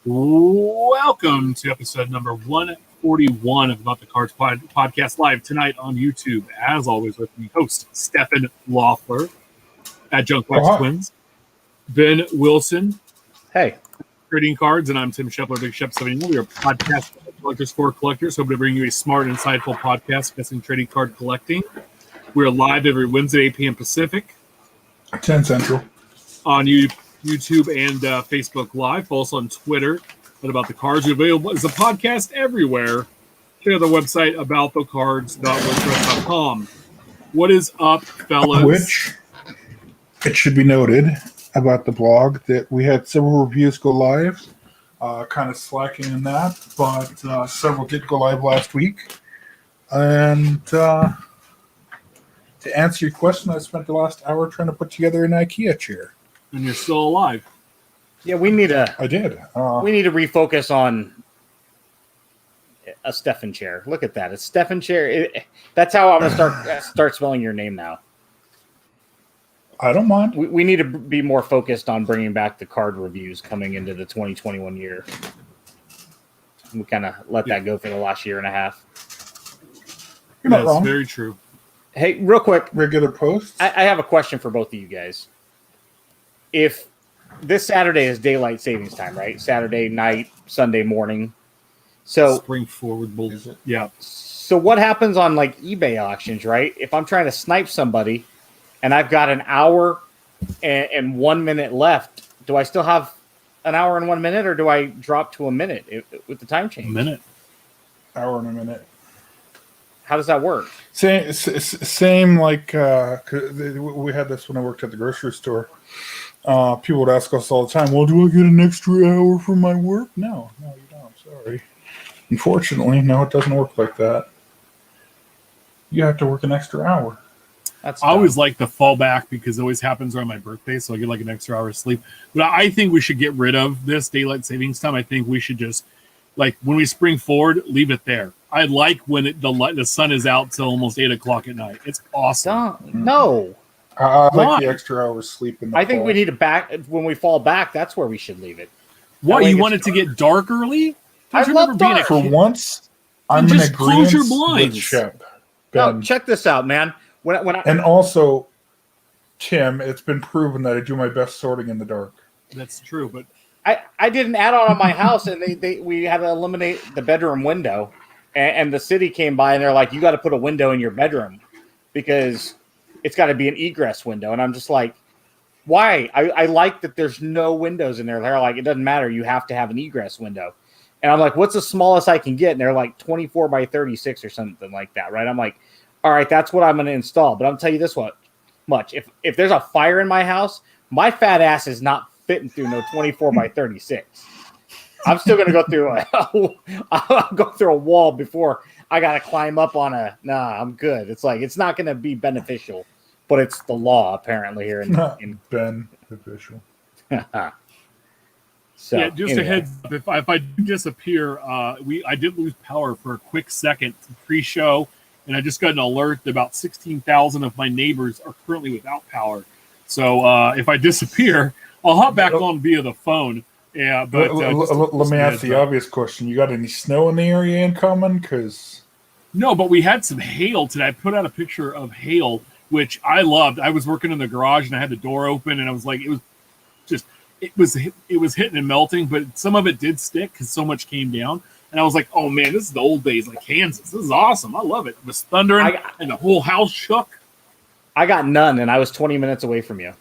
Welcome to episode number 141 of About the Cards podcast live tonight on YouTube. As always, with me, host Stephen Loeffler at Junkbox Twins, Ben Wilson, hey, Trading Cards, and I'm Tim Shepler, Big Shep 71. We are podcast collectors for collectors, hoping to bring you a smart, insightful podcast discussing trading card collecting. We are live every Wednesday, 8 p.m. Pacific, 10 Central, on YouTube and Facebook Live. Follow us on Twitter at About the Cards. We're available as a podcast everywhere. Check out the website aboutthecards.wordpress.com. What is up, fellas? Which it should be noted about the blog that we had several reviews go live, kind of slacking in that, but several did go live last week. And to answer your question, I spent the last hour trying to put together an IKEA chair. And you're still alive. Yeah, we need to. I did. We need to refocus on a Stefan chair. Look at that, a Stefan chair. That's how I'm gonna start spelling your name now. I don't mind. We need to be more focused on bringing back the card reviews coming into the 2021 year. We kind of let that go for the last year and a half. You're not wrong. That's very true. Hey, real quick, Regular posts. I have a question for both of you guys. If this Saturday is daylight savings time, right? Saturday night, Sunday morning. So Spring forward bull. Yeah. So what happens on like eBay auctions, right? If I'm trying to snipe somebody and I've got an hour and 1 minute left, do I still have an hour and 1 minute, or do I drop to a minute with the time change? A minute. Hour and a minute. How does that work? Same like we had this when I worked at the grocery store. People would ask us all the time, well, do I get an extra hour for my work? No, you don't. Sorry. Unfortunately, no, it doesn't work like that. You have to work an extra hour. I always like to fall back because it always happens around my birthday, so I get like an extra hour of sleep. But I think we should get rid of this daylight savings time. I think we should just, like, when we spring forward, leave it there. I like when the sun is out till almost 8 o'clock at night. It's awesome. No. I like the extra hours sleep in the I think fall. we need to back when we fall back. That's where we should leave it. What, you want it to get dark early? I love dark. For once, I'm just in close your agreement blinds. with Shep. No, check this out, man. And also, Tim, it's been proven that I do my best sorting in the dark. That's true, but I did an add-on on my house, and we had to eliminate the bedroom window, and the city came by, and they're like, you got to put a window in your bedroom because it's got to be an egress window. And I'm just like, why? I like that there's no windows in there. They're like, it doesn't matter. You have to have an egress window. And I'm like, what's the smallest I can get? And they're like 24 by 36 or something like that, right? I'm like, all right, that's what I'm going to install. But I'll tell you this much. If there's a fire in my house, my fat ass is not fitting through no 24 by 36. I'm still going to go through I'll go through a wall before I got to climb up on I'm good. It's like, it's not going to be beneficial, but it's the law apparently here in beneficial. So, yeah, just anyway. a heads up, if I do disappear, I did lose power for a quick second pre-show, and I just got an alert that about 16,000 of my neighbors are currently without power. So if I disappear, I'll hop back on via the phone. Yeah, but let me ask the obvious question: you got any snow in the area incoming? Because no, but we had some hail today. I put out a picture of hail, which I loved. I was working in the garage and I had the door open, and I was like, it was hitting and melting, but some of it did stick because so much came down. And I was like, oh man, this is the old days, like Kansas. This is awesome. I love it. It was thundering and the whole house shook. I got none, and I was 20 minutes away from you.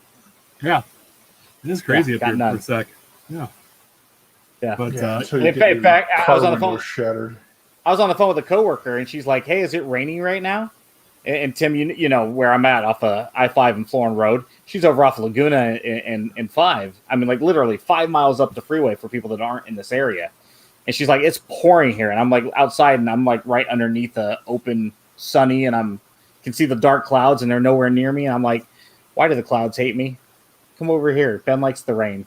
Yeah, it is crazy up here none. for a sec. Yeah. But in fact, I was on the phone. Shattered. I was on the phone with a coworker, and she's like, "Hey, is it raining right now?" And Tim, you know where I'm at off of I-5 and Florin Road. She's over off Laguna in 5. I mean, like literally 5 miles up the freeway for people that aren't in this area. And she's like, "It's pouring here," and I'm like outside, and I'm like right underneath the open sunny, and can see the dark clouds, and they're nowhere near me. And I'm like, "Why do the clouds hate me? Come over here. Ben likes the rain."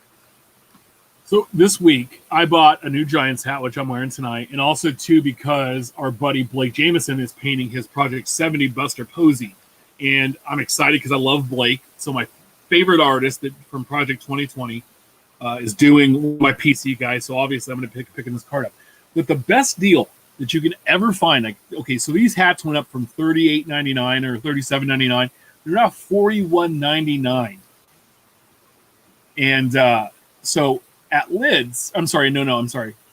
So this week, I bought a new Giants hat, which I'm wearing tonight, and also, too, because our buddy Blake Jameson is painting his Project 70 Buster Posey. And I'm excited because I love Blake. So my favorite artist from Project 2020. is doing my PC guys. So obviously I'm going to be picking this card up. But the best deal that you can ever find, like, okay, so these hats went up from $38.99 or $37.99. They're now $41.99. And so at Lids, I'm sorry.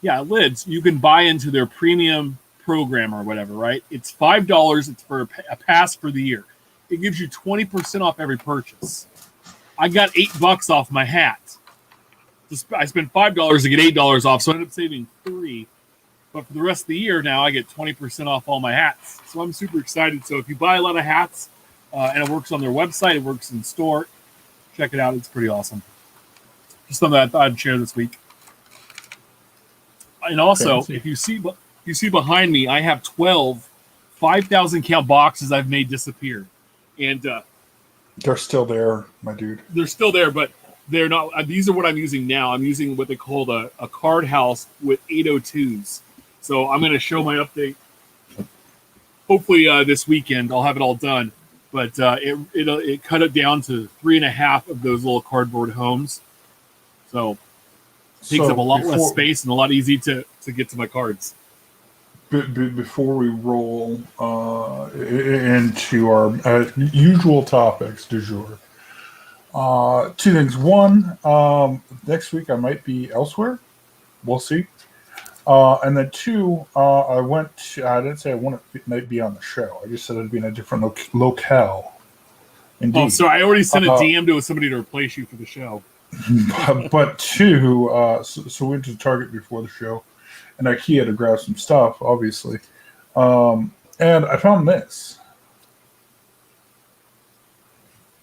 Yeah, at Lids, you can buy into their premium program or whatever, right? It's $5. It's for a pass for the year. It gives you 20% off every purchase. I got $8 off my hat. I spent $5 to get $8 off, so I ended up saving $3. But for the rest of the year now, I get 20% off all my hats. So I'm super excited. So if you buy a lot of hats, and it works on their website, it works in store, check it out. It's pretty awesome. Just something I thought I'd share this week. And also, if you see behind me, I have 12 5,000 count boxes I've made disappear. And they're still there, my dude. They're still there, but they're not. These are what I'm using now. I'm using what they call a card house with 802s. So I'm going to show my update. Hopefully this weekend I'll have it all done. But it cut it down to 3.5 of those little cardboard homes. So it takes up a lot less space and a lot easier to get to my cards. Before we roll into our usual topics du jour, two things. One, next week I might be elsewhere. We'll see. And then two, I didn't say I might be on the show. I just said I'd be in a different locale. Indeed. Oh, so I already sent a DM to somebody to replace you for the show. But two, so we went to Target before the show, and IKEA to grab some stuff, obviously. And I found this.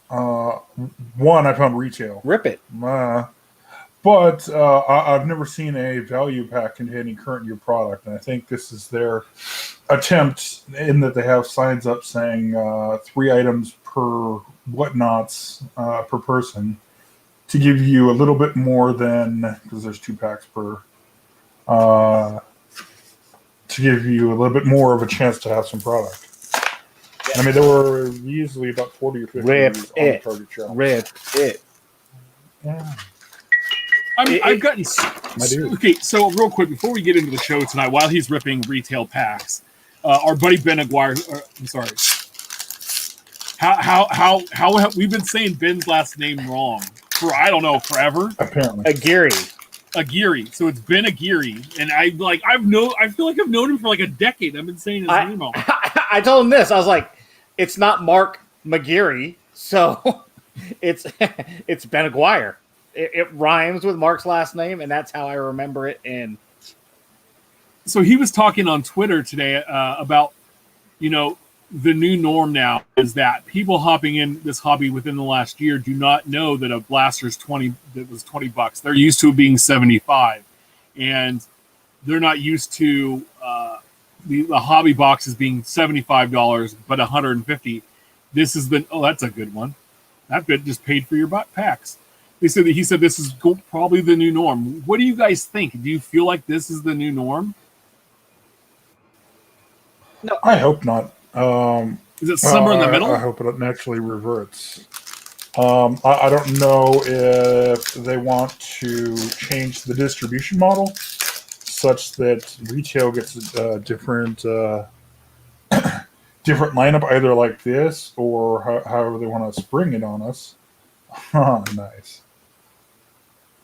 One, I found retail. Rip it. But I've never seen a value pack containing current year product, and I think this is their attempt in that they have signs up saying 3 items per whatnots per person to give you a little bit more than, because there's 2 packs per, to give you a little bit more of a chance to have some product. I mean, there were easily about 40 or 50 Rip on it. the Target shelf. Rip it. Yeah. I've gotten okay. So real quick before we get into the show tonight, while he's ripping retail packs, our buddy Ben Aguirre. I'm sorry. How have we been saying Ben's last name wrong for I don't know forever? Apparently, Aguirre. So it's Ben Aguirre, and I feel like I've known him for like a decade. I've been saying his name wrong. I told him this. I was like, it's not Mark McGeary, so it's Ben Aguirre. It rhymes with Mark's last name, and that's how I remember it. And so he was talking on Twitter today about, the new norm now is that people hopping in this hobby within the last year do not know that a blaster's $20 $20. They're used to it being $75, and they're not used to the hobby boxes being $75 but $150. This has been that's a good one. That bit just paid for your packs. He said this is probably the new norm. What do you guys think? Do you feel like this is the new norm? No, I hope not. Is it somewhere in the middle? I hope it naturally reverts. I don't know if they want to change the distribution model such that retail gets a different different lineup, either like this or however they want to spring it on us. Oh, nice.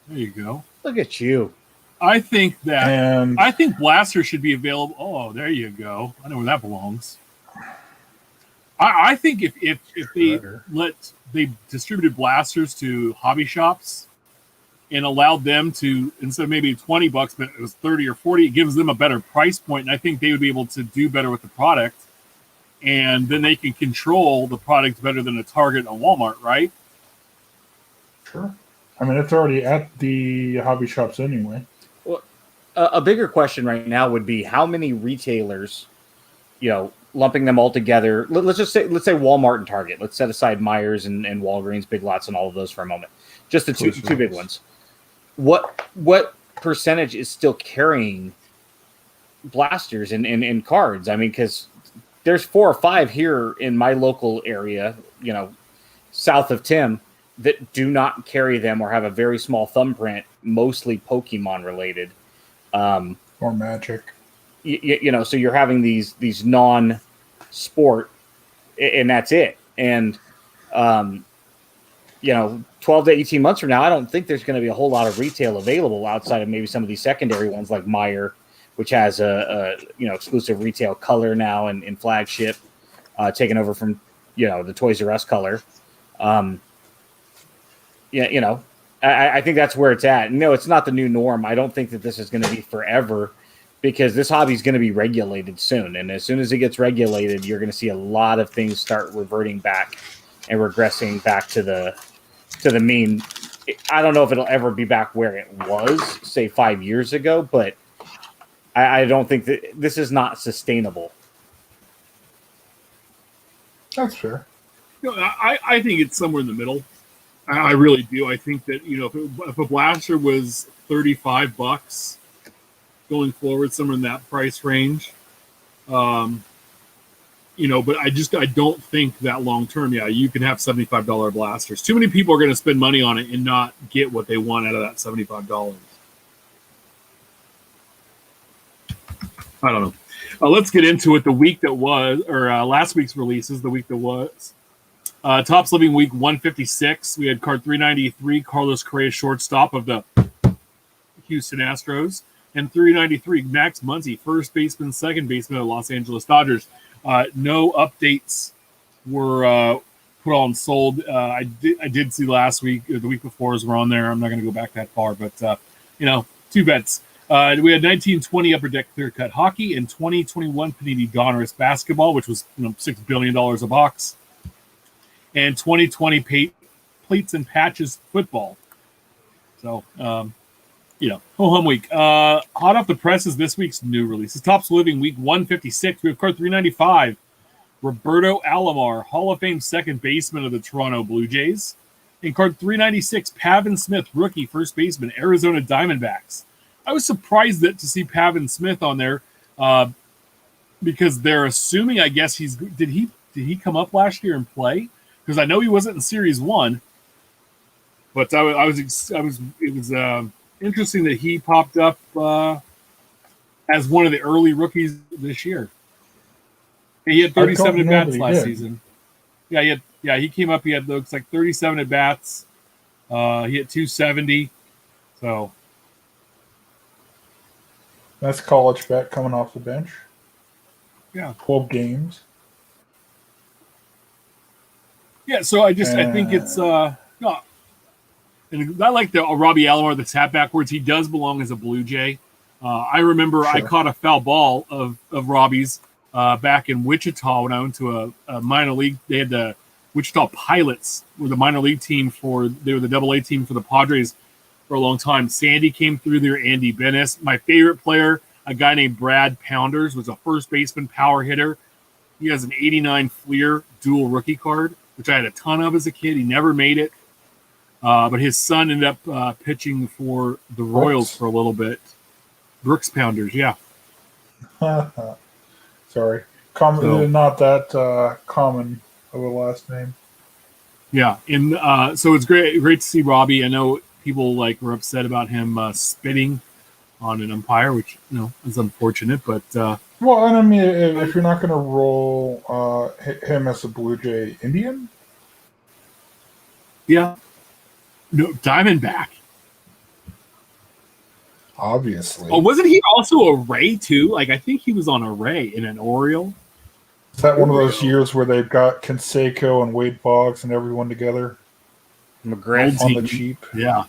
There you go. Look at you. I think Blaster should be available. Oh, there you go. I know where that belongs. I think if they distributed blasters to hobby shops and allowed them to, instead of maybe $20, but it was 30 or 40, it gives them a better price point, and I think they would be able to do better with the product, and then they can control the product better than a Target and a Walmart, right? Sure. I mean, it's already at the hobby shops anyway. Well, a bigger question right now would be how many retailers, lumping them all together. Let's say Walmart and Target. Let's set aside Myers and Walgreens, Big Lots, and all of those for a moment. Just the two big ones. What percentage is still carrying blasters and cards? I mean, because there's 4 or 5 here in my local area, south of Tim, that do not carry them or have a very small thumbprint, mostly Pokemon related. Or Magic. So you're having these non-sport, and that's it. And 12 to 18 months from now, I don't think there's going to be a whole lot of retail available outside of maybe some of these secondary ones like Meyer, which has a exclusive retail color now and in flagship, taken over from the Toys R Us color. I think that's where it's at. No, it's not the new norm. I don't think that this is going to be forever, because this hobby is going to be regulated soon. And as soon as it gets regulated, you're going to see a lot of things start reverting back and regressing back to the mean. I don't know if it'll ever be back where it was, say 5 years ago, but I don't think that this is not sustainable. That's fair. I think it's somewhere in the middle. I really do. I think that if a blaster was $35 going forward, somewhere in that price range, but I don't think that long term. Yeah, you can have $75 blasters. Too many people are going to spend money on it and not get what they want out of that $75. I don't know. Let's get into it. The week that was, or last week's releases, the week that was. Topps Living Week 156. We had card 393, Carlos Correa, shortstop of the Houston Astros, and 393, Max Muncy, first baseman, second baseman of the Los Angeles Dodgers. No updates were put on sold. I did see last week, or the week before's were on there. I'm not going to go back that far, but two bets. We had 1920 Upper Deck Clear Cut Hockey and 2021 Panini Donruss Basketball, which was $6 billion a box, and 2020 Plates and Patches Football. So, ho-hum week. Hot off the presses, this week's new releases. Topps Living Week 156. We have card 395, Roberto Alomar, Hall of Fame second baseman of the Toronto Blue Jays. And card 396, Pavin Smith, rookie first baseman, Arizona Diamondbacks. I was surprised to see Pavin Smith on there because they're assuming, I guess did he come up last year and play? Because I know he wasn't in Series 1, but it was interesting that he popped up as one of the early rookies this year. He had 37 at-bats last season. Yeah, he came up. He had, looks like, 37 at-bats. He had 270. So that's college bet coming off the bench. Yeah. 12 games. Yeah, so I think it's no. And I like the Robbie Alomar that's hat backwards. He does belong as a Blue Jay. I remember I caught a foul ball of Robbie's back in Wichita when I went to a minor league. They had the Wichita Pilots were the minor league team they were the AA team for the Padres for a long time. Sandy came through there, Andy Bennis. My favorite player, a guy named Brad Pounders, was a first baseman power hitter. He has an 89 Fleer dual rookie card, which I had a ton of as a kid. He never made it. But his son ended up pitching for the Royals for a little bit. Brooks Pounders, yeah. Sorry. Not that common of a last name. Yeah, and so it's great to see Robbie. I know people were upset about him spitting on an umpire, which is unfortunate. But well, and I mean, if you're not going to roll him as a Blue Jay Indian, yeah, no Diamondback. Obviously. Oh, wasn't he also a Ray too? I think he was on a Ray in an Oriole. Is that one of those years where they've got Canseco and Wade Boggs and everyone together? McGrath on the cheap. Yeah.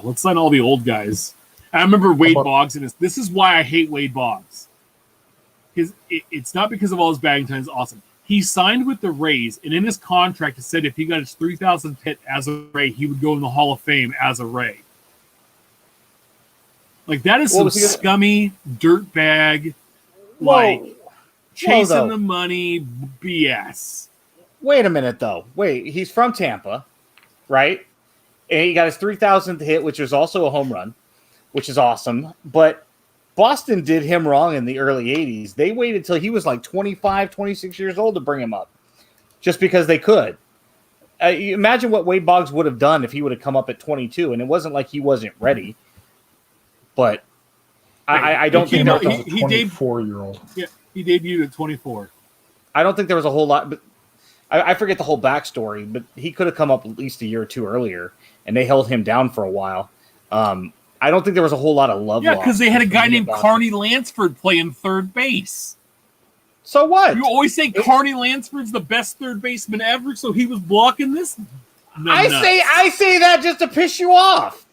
Let's sign all the old guys. I remember Wade Boggs, and this is why I hate Wade Boggs. It's not because of all his batting times. Awesome. He signed with the Rays, and in his contract, it said if he got his 3,000th hit as a Ray, he would go in the Hall of Fame as a Ray. That is some scummy dirtbag, chasing the money BS. Wait a minute, though. He's from Tampa, right? And he got his 3,000th hit, which was also a home run, which is awesome. But Boston did him wrong in the early 80s. They waited till he was 25, 26 years old to bring him up just because they could. you imagine what Wade Boggs would have done if he would have come up at 22, and it wasn't like he wasn't ready. But I don't think there there was a 24-year-old. Yeah, he debuted at 24. I don't think there was a whole lot, but I forget the whole backstory. But he could have come up at least a year or two earlier, and they held him down for a while. I don't think there was a whole lot of love. Yeah, because they had a guy named Carney Lansford playing third base. So what? You always say Carney Lansford's the best third baseman ever, so he was blocking this. I say that just to piss you off.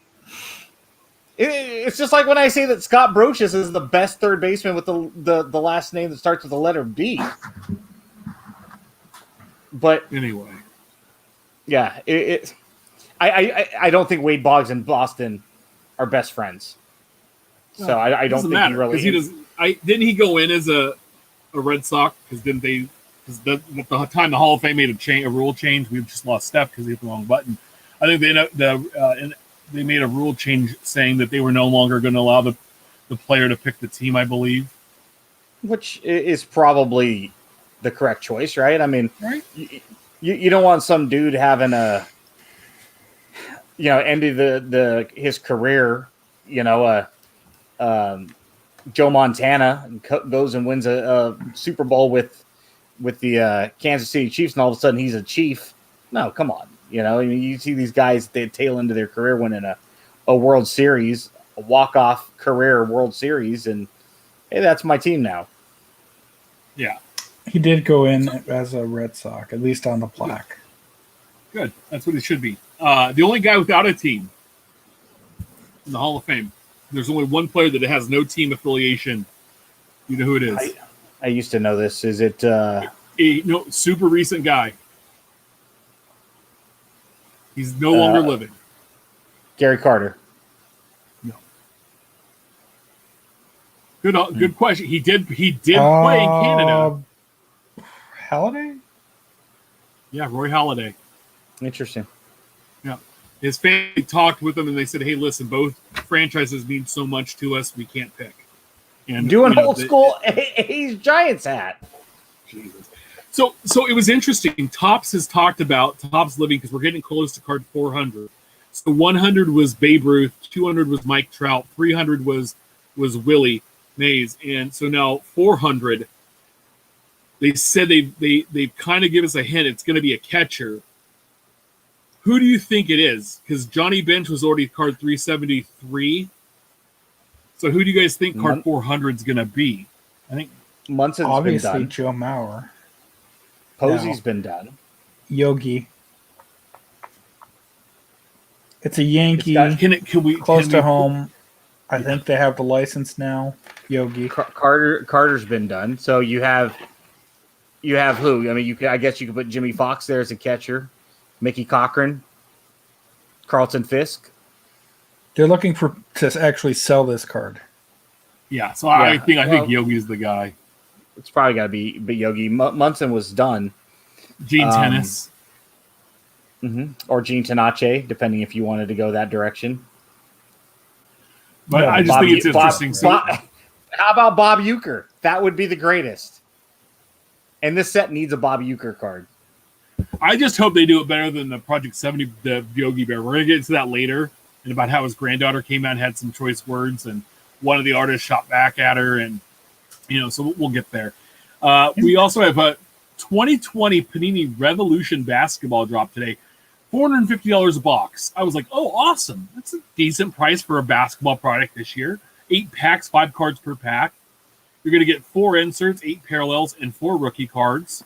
It's just like when I say that Scott Brocious is the best third baseman with the last name that starts with the letter B. But anyway, yeah, I don't think Wade Boggs and Boston are best friends. So I don't think he really. Didn't he go in as a Red Sox? Because didn't they? Because at the time the Hall of Fame made a rule change, we just lost Steph because he hit the wrong button. I think they made a rule change saying that they were no longer going to allow the player to pick the team, I believe. Which is probably the correct choice, right? I mean, right? You don't want some dude having ended his career, Joe Montana goes and wins a Super Bowl with the Kansas City Chiefs, and all of a sudden he's a Chief. No, come on. You see these guys, they tail into their career winning a World Series, a walk-off career World Series, and hey, that's my team now. Yeah. He did go in as a Red Sox, at least on the plaque. Good. That's what it should be. The only guy without a team in the Hall of Fame. There's only one player that has no team affiliation. You know who it is? I used to know this. Is it super recent guy? He's no longer living. Gary Carter. No. Good question. He did play in Canada. Halladay? Yeah, Roy Halladay. Interesting. Yeah. His family talked with him and they said, hey, listen, both franchises mean so much to us, we can't pick. And doing old school A's Giants hat. Jesus. So it was interesting. Topps has talked about Topps living because we're getting close to card 400. So 100 was Babe Ruth, 200 was Mike Trout, 300 was Willie Mays, and so now 400. They said they kind of give us a hint. It's going to be a catcher. Who do you think it is? Because Johnny Bench was already card 373. So who do you guys think card 400 is going to be? I think Munson's obviously been done. Joe Mauer. Posey's been done. Yogi. It's a Yankee. Close to home. I think they have the license now. Yogi. Carter's been done. So you have who? I mean, I guess you could put Jimmy Fox there as a catcher. Mickey Cochran. Carlton Fisk. They're looking to actually sell this card. Yeah, so I think Yogi's the guy. It's probably got to be Yogi. Munson was done. Gene Tennis. Or Gene Tenace, depending if you wanted to go that direction. But I just think it's interesting. How about Bob Uecker? That would be the greatest. And this set needs a Bob Uecker card. I just hope they do it better than the Project 70, the Yogi Bear. We're going to get into that later, and about how his granddaughter came out and had some choice words, and one of the artists shot back at her, and so we'll get there. We also have a 2020 Panini Revolution basketball drop today. $450 a box. I was like, oh, awesome. That's a decent price for a basketball product this year. 8 packs, 5 cards per pack. You're going to get 4 inserts, 8 parallels, and 4 rookie cards.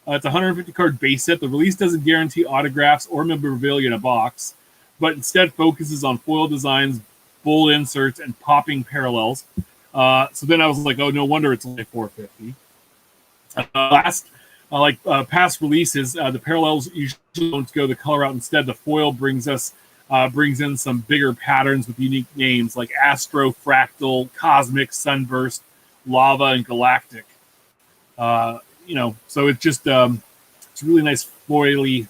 It's a 150-card base set. The release doesn't guarantee autographs or memorabilia in a box, but instead focuses on foil designs, bold inserts, and popping parallels. So then I was like, oh, no wonder it's only $450. Past releases, the parallels usually don't go the color out. Instead, the foil brings in some bigger patterns with unique names like Astro, Fractal, Cosmic, Sunburst, Lava, and Galactic. So it's just it's a really nice foily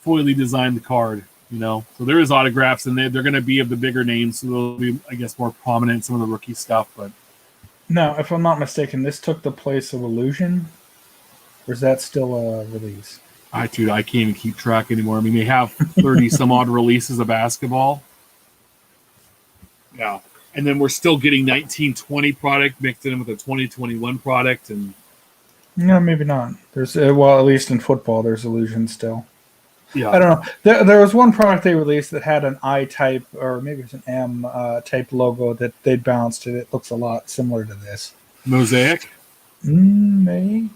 designed card. So there is autographs, and they're going to be of the bigger names, so they'll be, I guess, more prominent in some of the rookie stuff. But no, if I'm not mistaken, this took the place of Illusion, or is that still a release? Dude, I can't even keep track anymore. I mean, they have 30 some odd releases of basketball. Yeah. And then we're still getting 1920 product mixed in with a 2021 product. And No, maybe not. There's well, at least in football, there's illusion still. yeah, I don't know. There was one product they released that had an I type, or maybe it's an M type logo that they'd bounced it. It looks a lot similar to this. Mosaic. Maybe.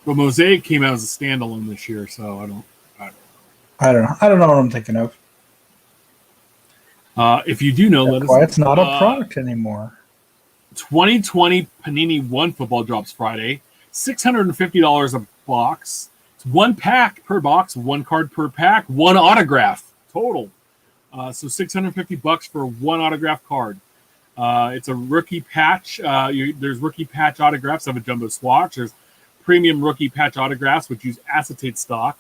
Well, Mosaic came out as a standalone this year, so I don't know. I don't know. I don't know what I'm thinking of. If you do know, let us know. Why it's not a product anymore. 2020 Panini One Football drops Friday. $650 a box. It's one pack per box, one card per pack, one autograph total. So $650 for one autograph card. It's a rookie patch. There's rookie patch autographs of a jumbo swatch. There's premium rookie patch autographs, which use acetate stock.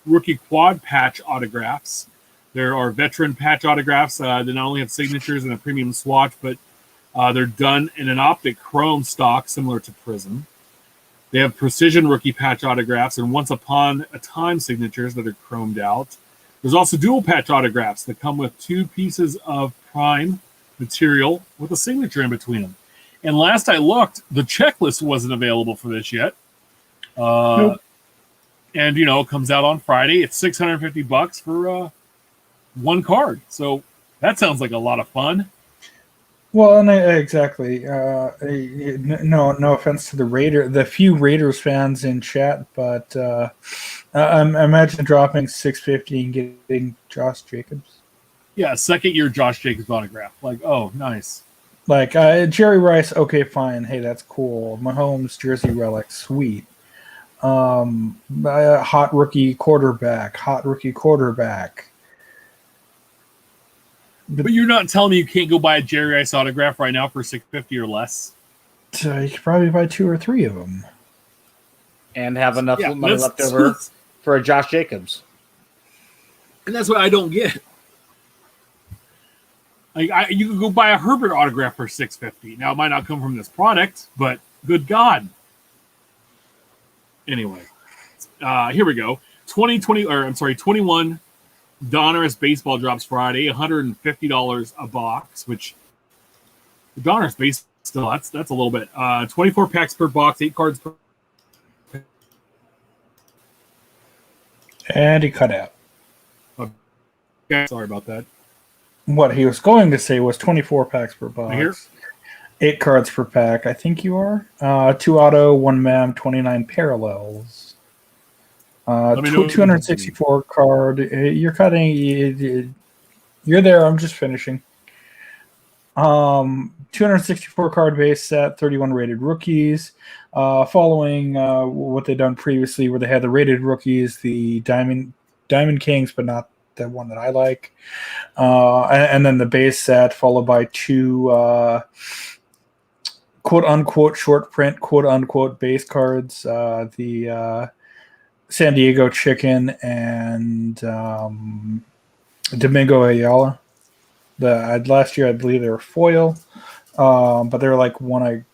Rookie quad patch autographs. There are veteran patch autographs that not only have signatures and a premium swatch, but they're done in an optic chrome stock similar to Prism. They have precision rookie patch autographs and once upon a time signatures that are chromed out. There's also dual patch autographs that come with two pieces of prime material with a signature in between them. And last I looked, the checklist wasn't available for this yet. Nope. And, it comes out on Friday. It's $650 for one card. So that sounds like a lot of fun. Well, and exactly. No offense to the few Raiders fans in chat, but I imagine dropping $650 and getting Josh Jacobs. Yeah, second year Josh Jacobs autograph. Like, oh, nice. Like Jerry Rice, okay, fine. Hey, that's cool. Mahomes jersey relic, sweet. Hot rookie quarterback. But you're not telling me you can't go buy a Jerry Rice autograph right now for $650 or less? So you could probably buy 2 or 3 of them. And have enough money left over for a Josh Jacobs. And that's what I don't get. Like, you could go buy a Herbert autograph for $650. Now, it might not come from this product, but good God. Anyway, here we go. 21 Donruss Baseball drops Friday, $150 a box, which the Donruss Baseball, still, that's a little bit. 24 packs per box, 8 cards per. And he cut out. Okay, sorry about that. What he was going to say was 24 packs per box. Right here? 8 cards per pack, I think you are. 2 auto, 1 mem, 29 parallels. 264 card. You're cutting. You're there. I'm just finishing. 264 card base set, 31 rated rookies. Following what they've done previously, where they had the rated rookies, the Diamond Kings, but not the one that I like. And then the base set, followed by 2 quote unquote short print, quote unquote base cards. The San Diego Chicken and Domingo Ayala. Last year, I believe they were foil, but they were like 1 a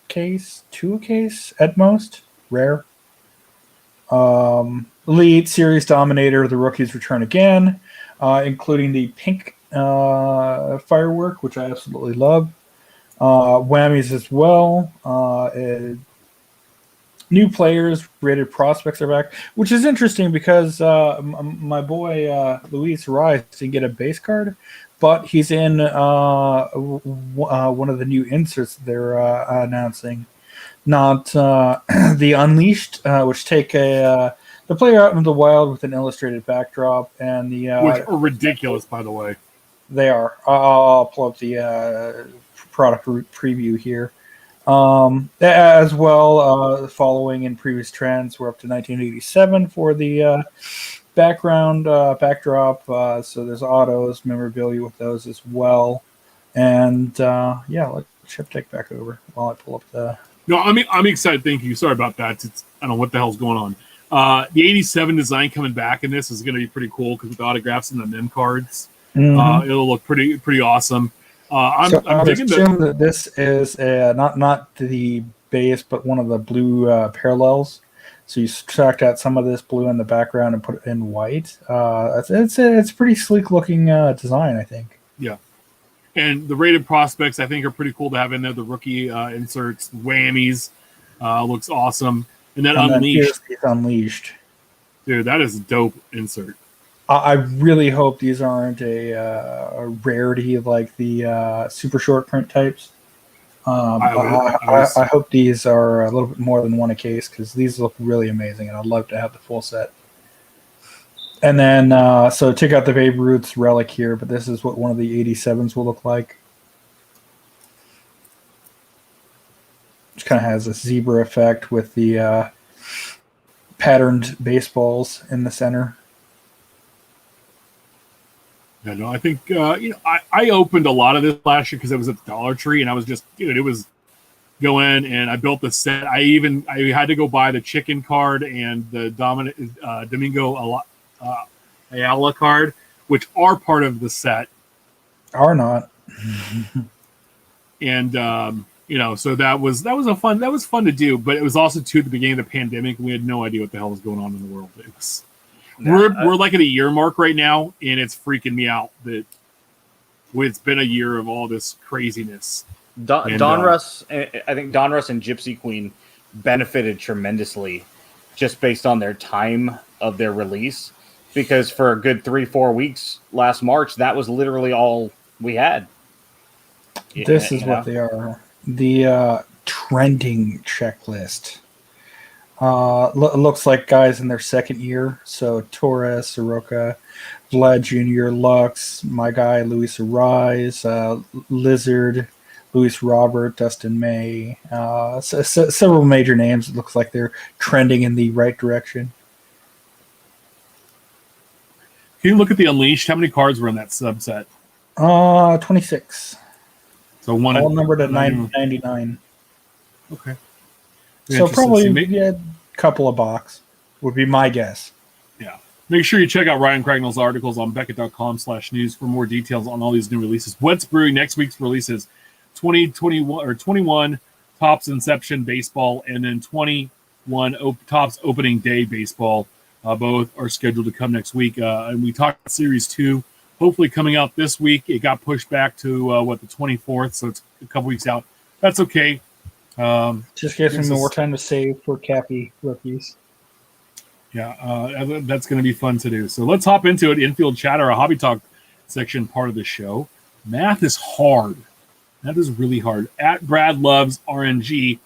case, 2 a case at most, rare. Elite Series Dominator, the rookies return again, including the pink firework, which I absolutely love. Whammies as well. New players, rated prospects are back, which is interesting because my boy Luis Rice didn't get a base card, but he's in one of the new inserts they're announcing. Not the Unleashed, which take the player out into the wild with an illustrated backdrop, and the which are ridiculous, by the way. They are. I'll pull up the product preview here. As well, following in previous trends, we're up to 1987 for the backdrop. So there's autos, memorabilia with those as well. And let Chip take back over while I pull up the. No, I'm excited. Thank you. Sorry about that. I don't know what the hell's going on. The 87 design coming back in this is going to be pretty cool because with the autographs and the mem cards, it'll look pretty awesome. I'm digging that this is not the base, but one of the blue parallels. So you subtract out some of this blue in the background and put it in white. It's a pretty sleek looking design, I think. Yeah. And the rated prospects, I think, are pretty cool to have in there. The rookie inserts, whammies, looks awesome. And then Unleashed. Here's Unleashed. Dude, that is a dope insert. I really hope these aren't a rarity like the super short print types. I hope these are a little bit more than one a case because these look really amazing, and I'd love to have the full set. And then, so check out the Babe Ruth's relic here, but this is what one of the 87s will look like. Which kind of has a zebra effect with the patterned baseballs in the center. Yeah, no, I think I opened a lot of this last year because it was at the Dollar Tree, and I was just, dude, it was go in and I built the set. I had to go buy the chicken card and the Domingo Ayala card, which are part of the set. Are not. And so that was fun to do, but it was also too at the beginning of the pandemic. We had no idea what the hell was going on in the world. It was. We're like at a year mark right now, and it's freaking me out that it's been a year of all this craziness. Donruss, I think Donruss and Gypsy Queen benefited tremendously just based on their time of their release, because for a good 3-4 weeks last March, that was literally all we had. This is what they are. The trending checklist. Looks like guys in their second year. So Torres, Soroka, Vlad Jr., Lux, my guy Luis Arise, Lizard, Luis Robert, Dustin May. Several major names. It looks like they're trending in the right direction. Can you look at the Unleashed? How many cards were in that subset? 26. So one all numbered at 999. Okay. So probably a couple of box would be my guess. Yeah. Make sure you check out Ryan Cragnell's articles on Beckett.com/news for more details on all these new releases. What's brewing next week's releases? 21 Topps Inception Baseball, and then 21 Topps Opening Day Baseball. Both are scheduled to come next week. And we talked about Series 2, hopefully coming out this week. It got pushed back to, the 24th, so it's a couple weeks out. That's okay. Just gives me more time to save for Cappy rookies. Yeah, that's going to be fun to do. So let's hop into it. Infield Chatter, a hobby talk section part of the show. Math is hard. That is really hard. At Brad Loves RNG,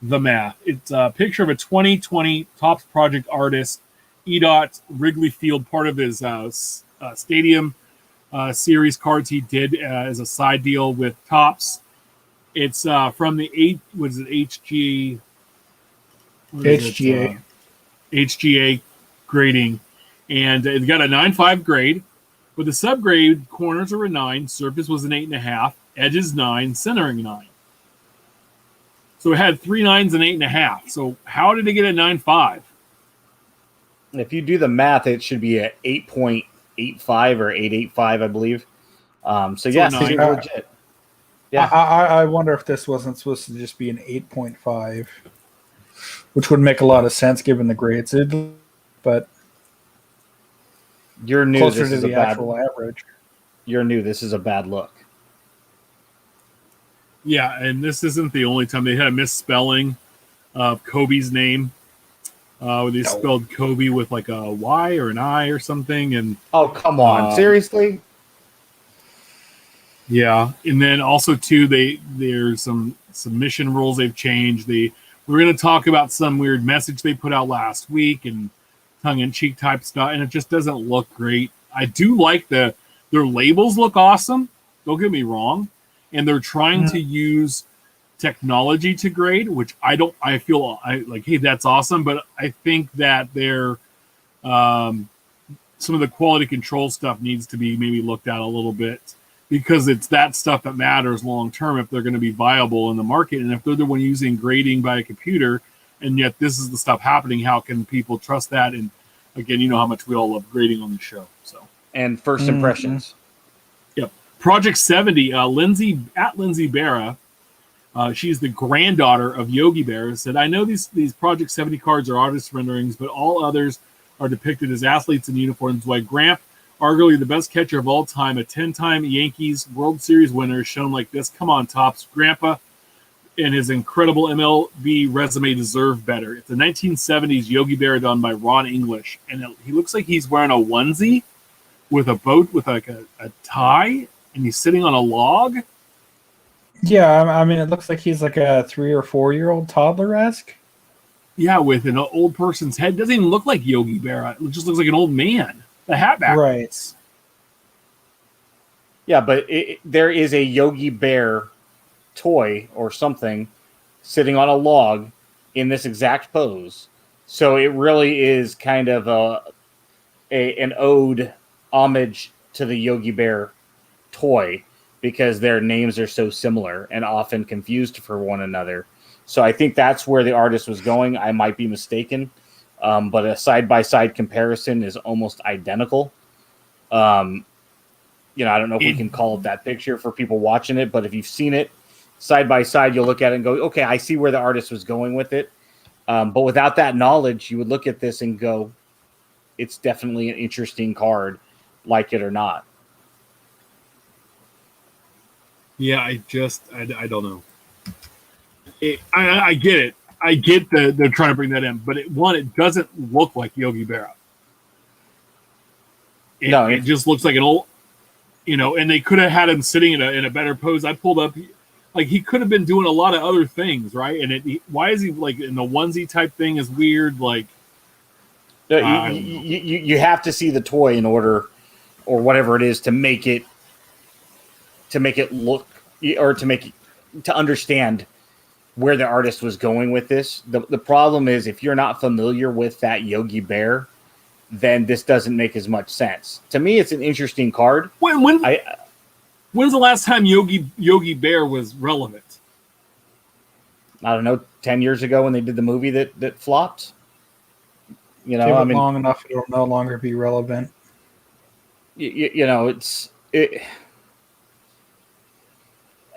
the math. It's a picture of a 2020 Topps Project artist, EDOT Wrigley Field, part of his stadium series cards he did as a side deal with Topps. It's from the HGA grading, and it got a 9.5 grade. With the subgrade, corners are a 9, surface was an 8.5, edges 9, centering 9. So it had 3 9s and 8.5. So how did it get a 9.5? If you do the math, it should be at 8.85 or 8.85, I believe. So yeah, legit. Yeah, I wonder if this wasn't supposed to just be an 8.5, which would make a lot of sense given the grades. But you're new. Closer this to is the a bad actual average. You're new. This is a bad look. Yeah, and this isn't the only time they had a misspelling of Kobe's name. They spelled Kobe with like a Y or an I or something. And oh, come on, seriously? Yeah, and then also too, there's some submission rules they've changed. We're going to talk about some weird message they put out last week and tongue-in-cheek type stuff, and it just doesn't look great. I do like their labels look awesome. Don't get me wrong, and they're trying to use technology to grade, which I feel like, hey, that's awesome, but I think that their some of the quality control stuff needs to be maybe looked at a little bit. Because it's that stuff that matters long term if they're going to be viable in the market. And if they're the one using grading by a computer, and yet this is the stuff happening, how can people trust that? And again, you know how much we all love grading on the show. So and first impressions. Yep. Project 70, Lindsay Barra She's the granddaughter of Yogi Bear. Said, I know these Project 70 cards are artist renderings, but all others are depicted as athletes in uniforms. Why Gramp, arguably the best catcher of all time, a 10-time Yankees World Series winner, is shown like this. Come on, Topps. Grandpa and his incredible MLB resume deserve better. It's the 1970s Yogi Bear done by Ron English, and he looks like he's wearing a onesie with a boat with like a tie, and he's sitting on a log. Yeah, I mean, it looks like he's like a 3 or 4 year old toddler-esque. Yeah, with an old person's head. Doesn't even look like Yogi Bear. It just looks like an old man. The hat backwards. Right. Yeah, but there is a Yogi Bear toy or something sitting on a log in this exact pose. So it really is kind of an homage to the Yogi Bear toy because their names are so similar and often confused for one another. So I think that's where the artist was going. I might be mistaken, but a side-by-side comparison is almost identical. I don't know if we can call it that picture for people watching it, but if you've seen it side by side, you'll look at it and go, okay, I see where the artist was going with it. But without that knowledge, you would look at this and go, it's definitely an interesting card, like it or not. Yeah, I don't know. I get it. I get that they're trying to bring that in, but it doesn't look like Yogi Berra. It just looks like an old, and they could have had him sitting in a better pose. I pulled up, like he could have been doing a lot of other things, right? And why is he like in the onesie type thing is weird. Like, you have to see the toy in order, or whatever it is, to make it look, or to understand where the artist was going with this. The problem is, if you're not familiar with that Yogi Bear, then this doesn't make as much sense. To me, it's an interesting card. When's the last time Yogi Bear was relevant? I don't know, 10 years ago when they did the movie that flopped. Long enough, it'll no longer be relevant. It's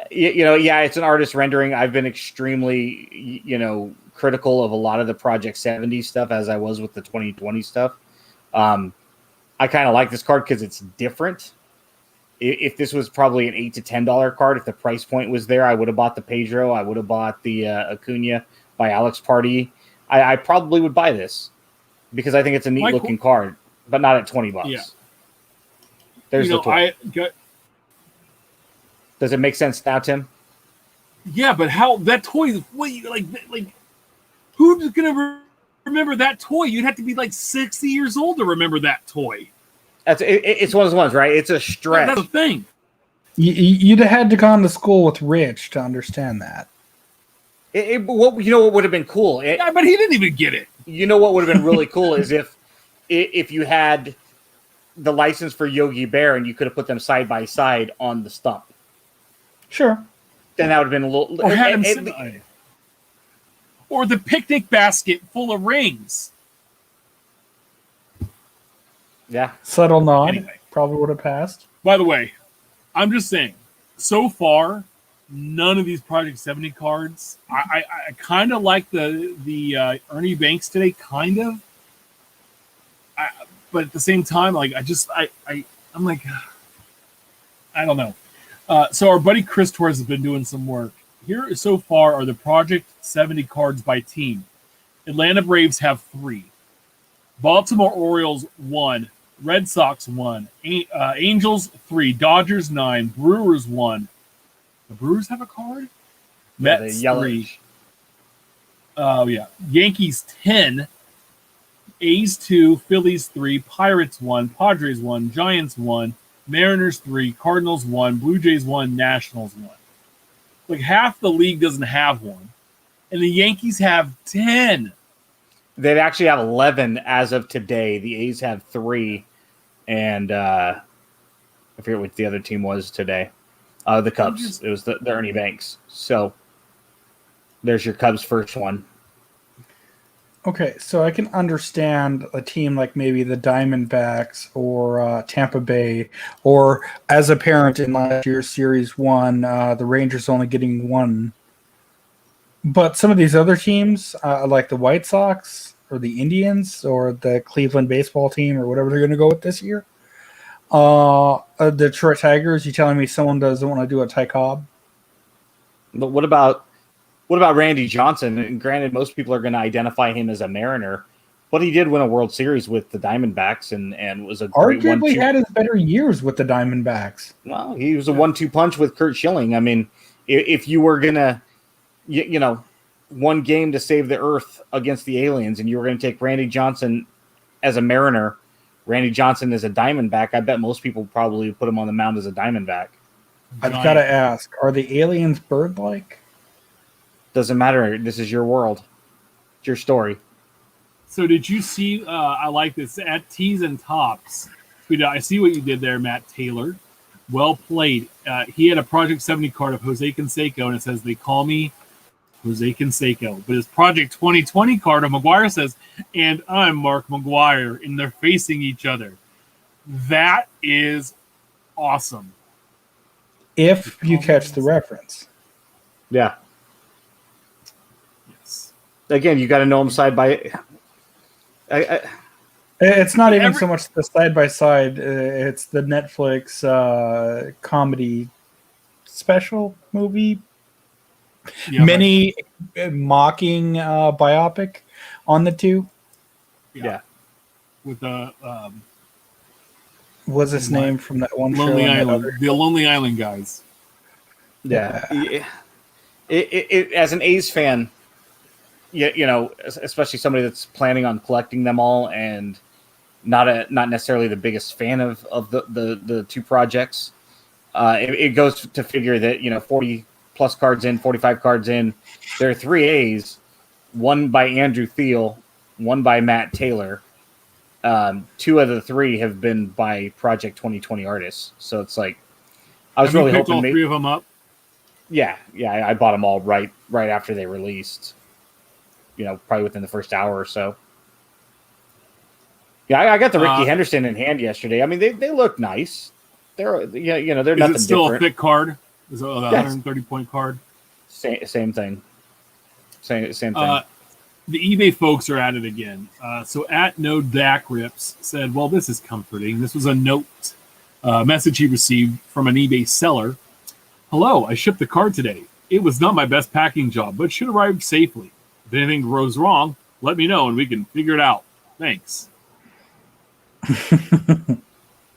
an artist rendering. I've been extremely, critical of a lot of the Project 70 stuff, as I was with the 2020 stuff. I kind of like this card because it's different. If this was probably an $8 to $10 card, if the price point was there, I would have bought the Pedro. I would have bought the Acuna by Alex Pardee. I probably would buy this because I think it's a neat looking card, but not at $20. Yeah. There's the toy. Does it make sense now, Tim? Yeah, but how that toy? Like who's gonna remember that toy? You'd have to be like 60 years old to remember that toy. It's one of those ones, right? It's a stretch. That's the thing. You'd have had to gone to school with Rich to understand that. What would have been cool? Yeah, but he didn't even get it. You know what would have been really cool is if you had the license for Yogi Bear and you could have put them side by side on the stump. Sure. Then that would have been a little. Or had him or the picnic basket full of rings. Yeah. Subtle nod. Anyway. Probably would have passed. By the way, I'm just saying, so far, none of these Project 70 cards. I kind of like the Ernie Banks today, kind of. But at the same time, like I'm like, I don't know. So our buddy Chris Torres has been doing some work. Here so far are the Project 70 cards by team. Atlanta Braves have 3. Baltimore Orioles 1. Red Sox 1. Angels 3. Dodgers 9. Brewers 1. The Brewers have a card? Mets 3. Oh, yeah. Yankees 10. A's 2. Phillies 3. Pirates 1. Padres 1. Giants 1. Mariners 3, Cardinals 1, Blue Jays 1, Nationals 1. Like half the league doesn't have one, and the Yankees have 10. They actually have 11 as of today. The A's have 3, and I forget what the other team was today. The Cubs. It was the Ernie Banks. So there's your Cubs first one. Okay, so I can understand a team like maybe the Diamondbacks or Tampa Bay, or as a parent in last year's Series 1, the Rangers only getting 1 But some of these other teams, like the White Sox or the Indians or the Cleveland baseball team or whatever they're going to go with this year, the Detroit Tigers, you telling me someone doesn't want to do a Ty Cobb? But what about Randy Johnson? And granted, most people are going to identify him as a Mariner, but he did win a World Series with the Diamondbacks and was a great arguably had his better years with the Diamondbacks. Well, he was a 1-2 punch with Kurt Schilling. I mean, if you were gonna, one game to save the Earth against the aliens, and you were going to take Randy Johnson as a Mariner, Randy Johnson as a Diamondback, I bet most people probably put him on the mound as a Diamondback. I've got to ask: are the aliens bird-like? Doesn't matter. This is your world. It's your story. So did you see, I like this, at Tees and Tops, I see what you did there, Matt Taylor. Well played. He had a Project 70 card of Jose Canseco, and it says, they call me Jose Canseco. But his Project 2020 card of McGuire says, and I'm Mark McGuire, and they're facing each other. That is awesome. If you catch the reference. Yeah. Yes. Again, you got to know them side by. It's not even so much the side by side. It's the Netflix comedy special movie, mini mocking biopic on the two. Yeah. With the what's his name from that one Lonely show? Island, the Lonely Island guys. Yeah. It as an A's fan, especially somebody that's planning on collecting them all and not necessarily the biggest fan of the two projects. It goes to figure that 40 plus cards in, 45 cards in, there are 3 A's, one by Andrew Thiel, one by Matt Taylor. 2 of the 3 have been by Project 2020 artists. So it's like I was really hoping all 3 of them up. Yeah, I bought them all right after they released. Probably within the first hour or so. Yeah, I got the Ricky Henderson in hand yesterday. I mean, they look nice. They're they're nothing different. Is it still a thick card? Is it a 130-point card? Same thing. Same thing. The eBay folks are at it again. So at No Dak Rips said, well, this is comforting. This was a note message he received from an eBay seller. Hello, I shipped the card today. It was not my best packing job, but should arrive safely. If anything goes wrong, let me know and we can figure it out. Thanks.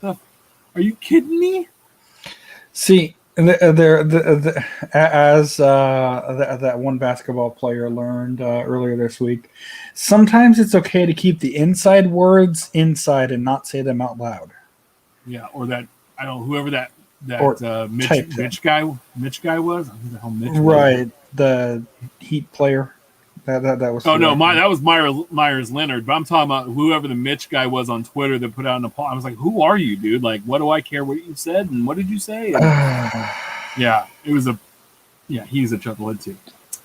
Are you kidding me? See, as that one basketball player learned earlier this week, sometimes it's okay to keep the inside words inside and not say them out loud. Yeah, or that whoever that Mitch guy was. Who the hell Mitch right, was? The Heat player. That was. Oh no, that was Myers Leonard. But I'm talking about whoever the Mitch guy was on Twitter that put out an poll. I was like, "Who are you, dude? Like, what do I care what you said and what did you say?" Yeah, it was he's a chucklehead too.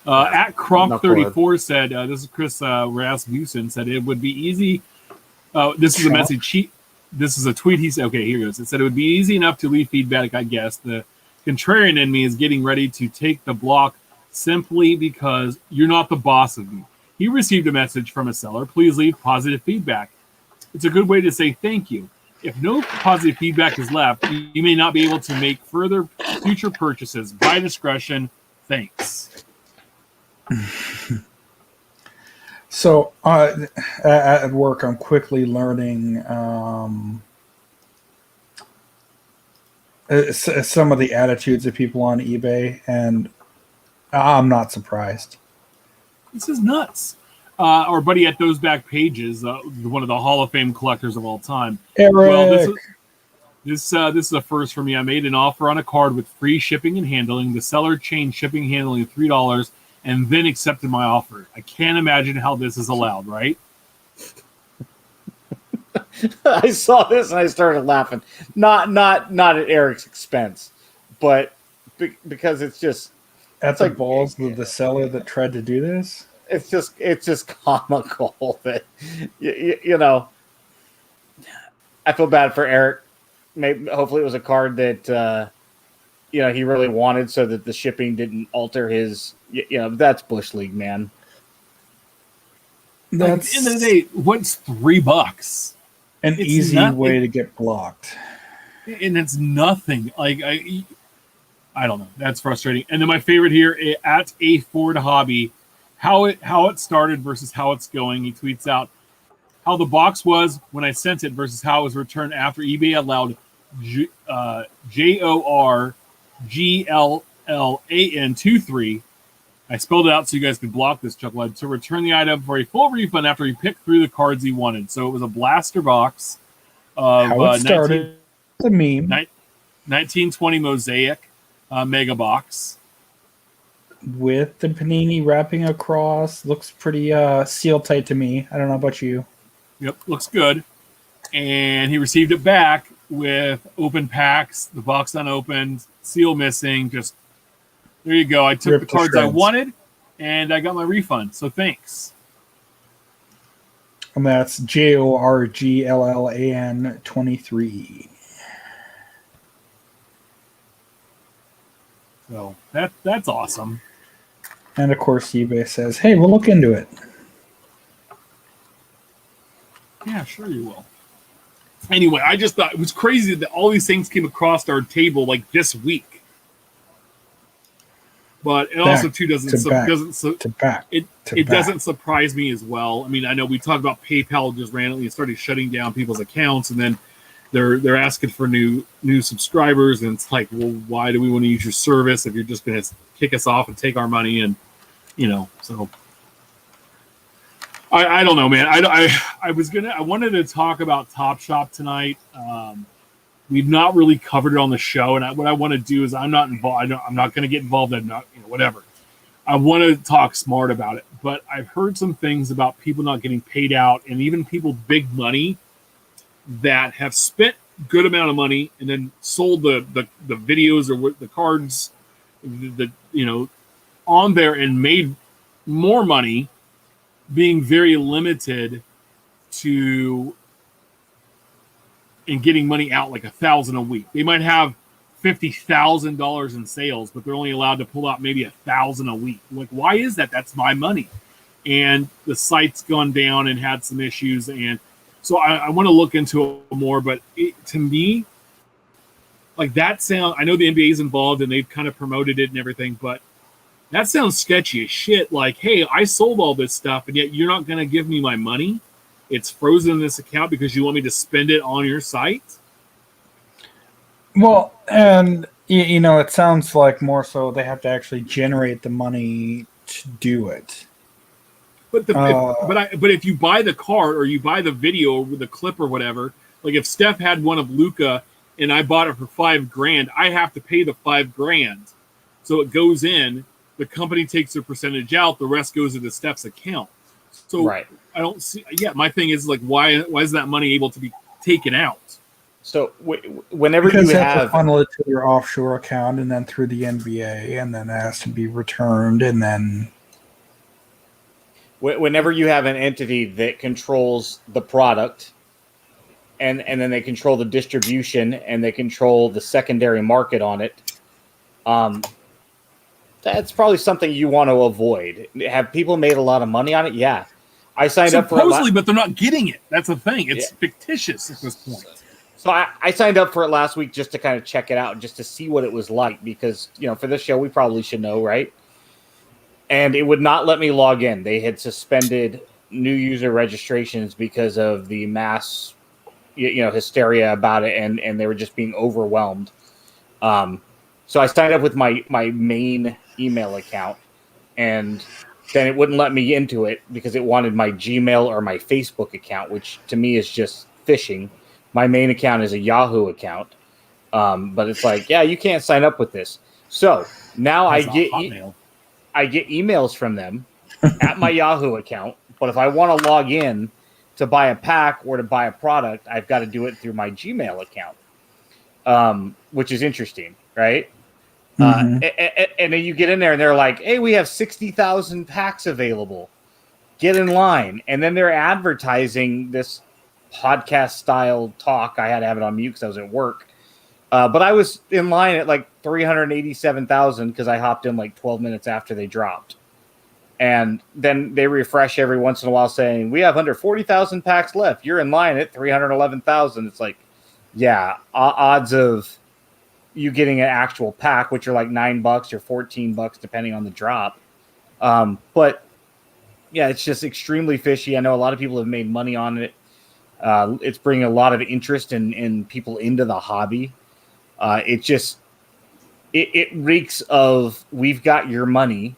At Kronk34 said, "This is Chris Rasmussen said it would be easy." This is a message. This is a tweet. He said, "Okay, here goes." It said it would be easy enough to leave feedback. I guess the contrarian in me is getting ready to take the block." Simply because you're not the boss of me. He received a message from a seller. Please leave positive feedback. It's a good way to say thank you. If no positive feedback is left, you may not be able to make future purchases. By discretion, thanks. So at work, I'm quickly learning some of the attitudes of people on eBay, and I'm not surprised. This is nuts. Our buddy at Those Back Pages, one of the Hall of Fame collectors of all time. Eric. Well, this is a first for me. I made an offer on a card with free shipping and handling. The seller changed shipping and handling to $3 and then accepted my offer. I can't imagine how this is allowed, right? I saw this and I started laughing. Not at Eric's expense, but because it's just. At the balls of the seller that tried to do this? It's just comical that I feel bad for Eric. Maybe hopefully it was a card that he really wanted so that the shipping didn't alter his. That's Bush League, man. Like, at the end of the day, what's $3? An easy way to get blocked. And it's nothing. Like I don't know. That's frustrating. And then my favorite here at A Ford Hobby, how it started versus how it's going. He tweets out how the box was when I sent it versus how it was returned after eBay allowed JORGLLAN23. I spelled it out so you guys could block this, Chucklehead, to return the item for a full refund after he picked through the cards he wanted. So it was a blaster box of how it started. The meme. 1920 Mosaic Mega Box. With the Panini wrapping across. Looks pretty seal tight to me. I don't know about you. Yep, looks good. And he received it back with open packs, the box unopened, seal missing. Just there you go. I took the cards I wanted, and I got my refund. So thanks. And that's JORGLLAN23. So that's awesome. And of course, eBay says, "Hey, we'll look into it." Yeah, sure you will. Anyway, I just thought it was crazy that all these things came across our table like this week. But it also too doesn't surprise me as well. I mean, I know we talked about PayPal just randomly started shutting down people's accounts, and then they're asking for new subscribers, and it's like, well, why do we want to use your service if you're just going to kick us off and take our money? And so I don't know, man. I wanted to talk about Top Shop tonight. We've not really covered it on the show, and what I want to do is I'm not involved. I'm not going to get involved. I'm not, whatever. I want to talk smart about it, but I've heard some things about people not getting paid out, and even people with big money that have spent good amount of money and then sold the videos or the cards, on there and made more money, being very limited to. And getting money out like $1,000 a week. They might have $50,000 in sales, but they're only allowed to pull out maybe $1,000 a week. Like, why is that? That's my money. And the site's gone down and had some issues. And so I want to look into it more, but to me, like that sound, I know the NBA is involved and they've kind of promoted it and everything, but that sounds sketchy as shit. Like, hey, I sold all this stuff and yet you're not going to give me my money. It's frozen in this account because you want me to spend it on your site? Well, and it sounds like more so they have to actually generate the money to do it. But if you buy the card or you buy the video or the clip or whatever, like if Steph had one of Luka and I bought it for $5,000, I have to pay the $5,000. So it goes in, the company takes their percentage out, the rest goes into Steph's account. So right. I don't see. Yeah, my thing is like, why is that money able to be taken out? So whenever because you have to funnel it to your offshore account and then through the NBA, and then it has to be returned, and then whenever you have an entity that controls the product, and then they control the distribution and they control the secondary market on it, that's probably something you want to avoid. Have people made a lot of money on it? Yeah. I signed up for it. Supposedly, but they're not getting it. That's the thing. It's fictitious at this point. So I signed up for it last week just to kind of check it out, just to see what it was like, because, for this show, we probably should know, right? And it would not let me log in. They had suspended new user registrations because of the mass, hysteria about it, and they were just being overwhelmed. So I signed up with my main email account, and then it wouldn't let me into it because it wanted my Gmail or my Facebook account, which to me is just phishing. My main account is a Yahoo account, but it's like, yeah, you can't sign up with this. So now I get emails from them at my Yahoo account, but if I want to log in to buy a pack or to buy a product, I've got to do it through my Gmail account, which is interesting, right? Mm-hmm. And then you get in there and they're like, hey, we have 60,000 packs available. Get in line. And then they're advertising this podcast style talk. I had to have it on mute because I was at work. But I was in line at like 387,000 because I hopped in like 12 minutes after they dropped. And then they refresh every once in a while saying, we have under 40,000 packs left. You're in line at 311,000. It's like, yeah, odds of you getting an actual pack, which are like $9 or $14, depending on the drop. But yeah, it's just extremely fishy. I know a lot of people have made money on it. It's bringing a lot of interest in people into the hobby. It reeks of, we've got your money,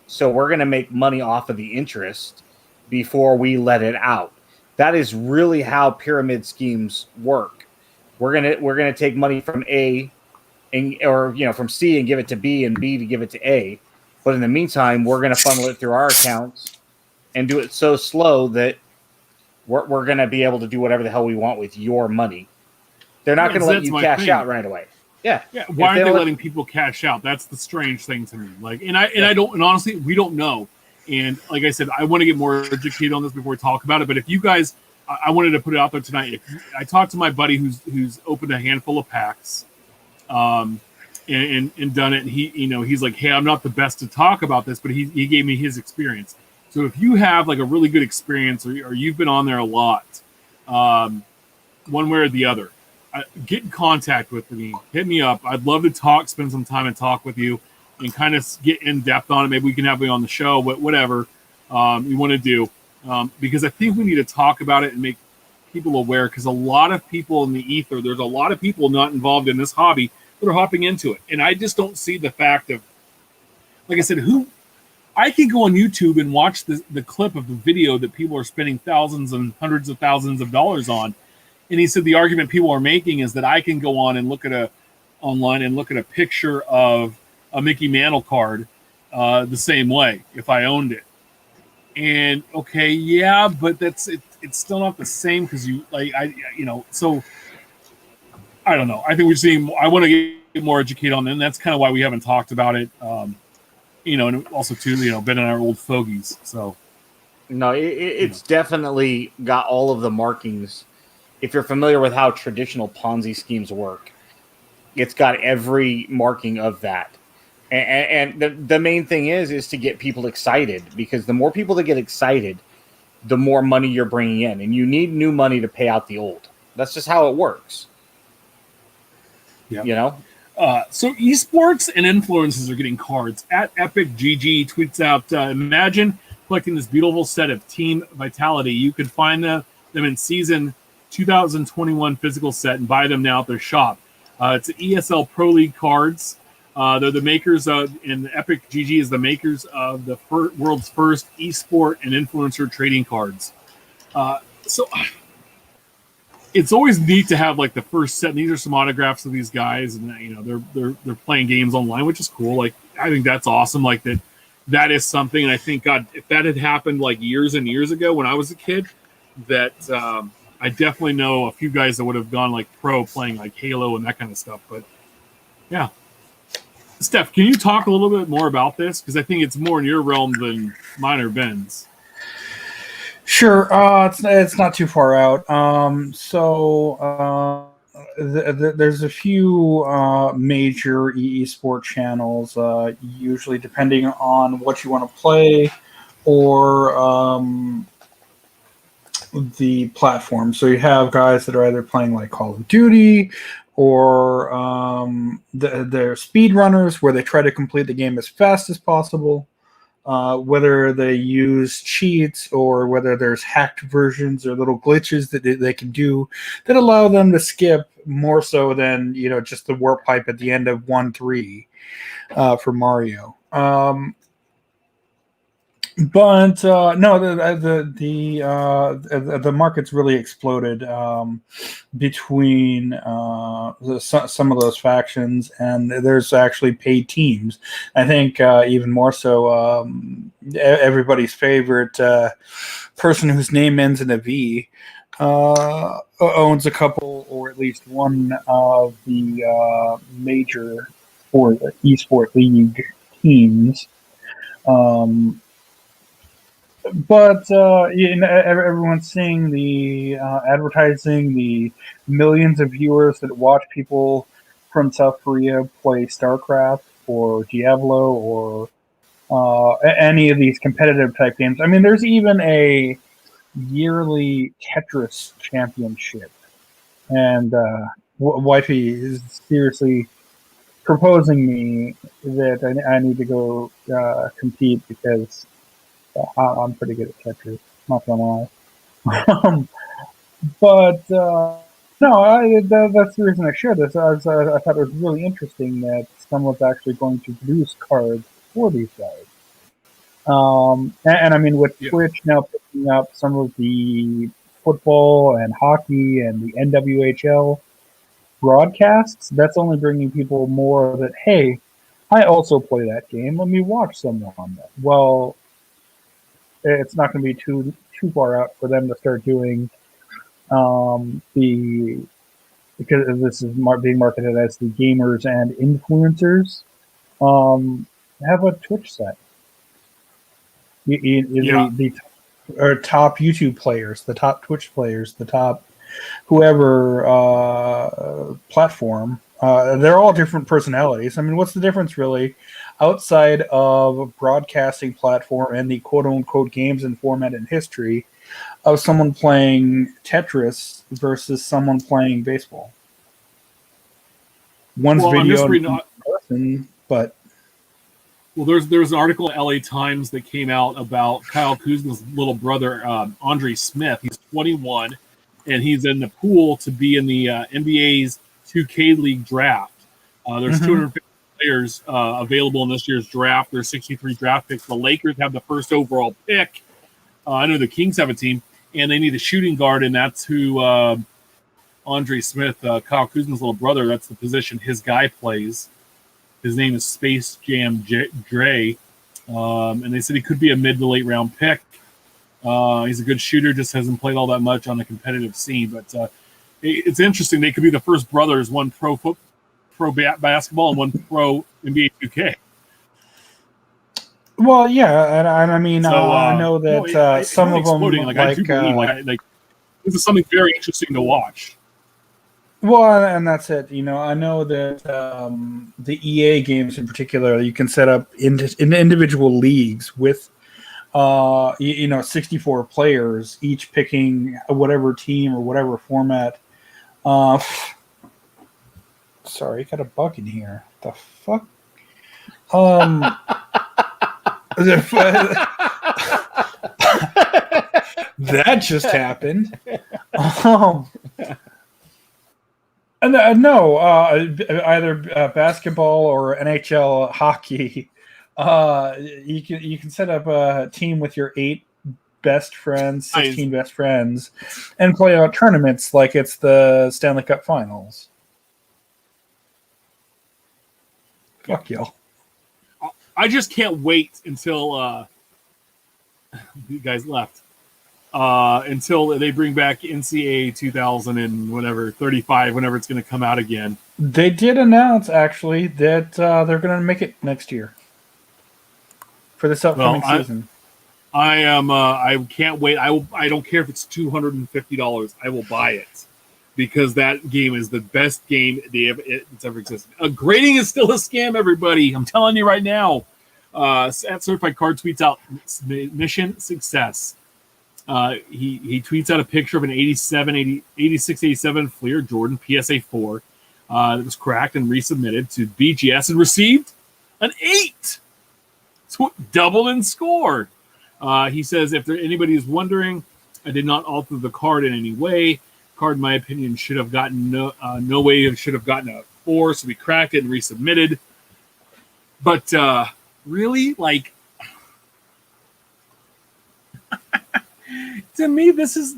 so we're going to make money off of the interest before we let it out. That is really how pyramid schemes work. We're gonna take money from A, or from C and give it to B, and B to give it to A. But in the meantime, we're gonna funnel it through our accounts and do it so slow that we're gonna be able to do whatever the hell we want with your money. They're not gonna let you cash out right away. Yeah. Why aren't they letting people cash out? That's the strange thing to me. Like, and honestly, we don't know. And like I said, I want to get more educated on this before we talk about it. But if you guys, I wanted to put it out there tonight. I talked to my buddy who's opened a handful of packs, and done it. And he's like, hey, I'm not the best to talk about this, but he gave me his experience. So if you have like a really good experience, or you've been on there a lot, one way or the other, get in contact with me. Hit me up. I'd love to talk, spend some time and talk with you, and kind of get in depth on it. Maybe we can have you on the show, whatever you want to do, because I think we need to talk about it and make people aware. Because a lot of people in the ether, there's a lot of people not involved in this hobby that are hopping into it, and I just don't see the fact of, like I said, I could go on YouTube and watch the clip of the video that people are spending thousands and hundreds of thousands of dollars on. And he said the argument people are making is that I can go on and look at online and look at a picture of a Mickey Mantle card the same way if I owned it. And okay, yeah, but it's still not the same, because so I don't know. I think I want to get more educated on it, and that's kind of why we haven't talked about it. And also too, been in our old fogies. So no, it's definitely got all of the markings. If you're familiar with how traditional Ponzi schemes work, it's got every marking of that. And the main thing is to get people excited, because the more people that get excited, the more money you're bringing in. And you need new money to pay out the old. That's just how it works. Yeah. So eSports and influencers are getting cards. At Epic GG tweets out, imagine collecting this beautiful set of Team Vitality. You can find them in Season 2021 physical set and buy them now at their shop. It's ESL Pro League cards. They're the makers of, and Epic GG is the makers of the world's first esport and influencer trading cards. So it's always neat to have like the first set. And these are some autographs of these guys, and they're playing games online, which is cool. Like, I think that's awesome. Like that is something. And I think, God, if that had happened like years and years ago when I was a kid, that I definitely know a few guys that would have gone like pro playing like Halo and that kind of stuff. But yeah. Steph, can you talk a little bit more about this? Because I think it's more in your realm than mine or Ben's. Sure. It's not too far out. There's a few major eSport channels, usually depending on what you want to play or the platform. So you have guys that are either playing like Call of Duty, or they're speedrunners where they try to complete the game as fast as possible, whether they use cheats or whether there's hacked versions or little glitches that they can do that allow them to skip more so than just the warp pipe at the end of 1-3 for Mario. But no, the market's really exploded between some of those factions, and there's actually paid teams. I think even more so, everybody's favorite person whose name ends in a V owns a couple, or at least one of the major eSport league teams. But everyone's seeing the advertising, the millions of viewers that watch people from South Korea play StarCraft or Diablo or any of these competitive type games. I mean, there's even a yearly Tetris championship, and wifey is seriously proposing me that I need to go compete because I'm pretty good at Tetris. Not gonna lie. But no, that's the reason I shared this. I thought it was really interesting that someone's actually going to produce cards for these guys. And I mean, with Twitch now picking up some of the football and hockey and the NWHL broadcasts, that's only bringing people more that, hey, I also play that game. Let me watch someone on that. Well, it's not going to be too far out for them to start doing because this is being marketed as the gamers and influencers, have a Twitch set. The top YouTube players, the top Twitch players, the top whoever platform, they're all different personalities. I mean, what's the difference really outside of a broadcasting platform and the quote-unquote games and format and history of someone playing Tetris versus someone playing baseball? One's video person, but there's an article in LA Times that came out about Kyle Kuzma's little brother, Andre Smith. He's 21, and he's in the pool to be in the NBA's 2K League draft. There's 250 players available in this year's draft. There's 63 draft picks. The Lakers have the first overall pick. I know the Kings have a team, and they need a shooting guard, and that's who Andre Smith, Kyle Kuzma's little brother, that's the position his guy plays. His name is Space Jam Dre, and they said he could be a mid to late round pick. He's a good shooter, just hasn't played all that much on the competitive scene. But it's interesting. They could be the first brothers, one pro basketball and one pro NBA 2K. Well, yeah, and I mean, I know that some of them like this is something very interesting to watch. Well, and that's it. I know that the EA games in particular, you can set up in individual leagues with 64 players, each picking whatever team or whatever format. Sorry, got a bug in here. The fuck? That just happened. No, either basketball or NHL hockey. You can set up a team with your 8 best friends, 16 best friends, and play out tournaments like it's the Stanley Cup Finals. Fuck y'all. I just can't wait until you guys left. Until they bring back NCAA 2000 and whatever 35, whenever it's going to come out again. They did announce actually that they're going to make it next year for this upcoming season. I can't wait. I don't care if it's $250. I will buy it because that game is the best game it's ever existed. Grading is still a scam, everybody. I'm telling you right now. At Certified Card tweets out mission success. He tweets out a picture of an 86-87 Fleer Jordan PSA 4 that was cracked and resubmitted to BGS and received an 8. So doubled in score. He says, if anybody is wondering, I did not alter the card in any way. Card, in my opinion, should have gotten no way it should have gotten a 4, so we cracked it and resubmitted. But really, like, to me, this is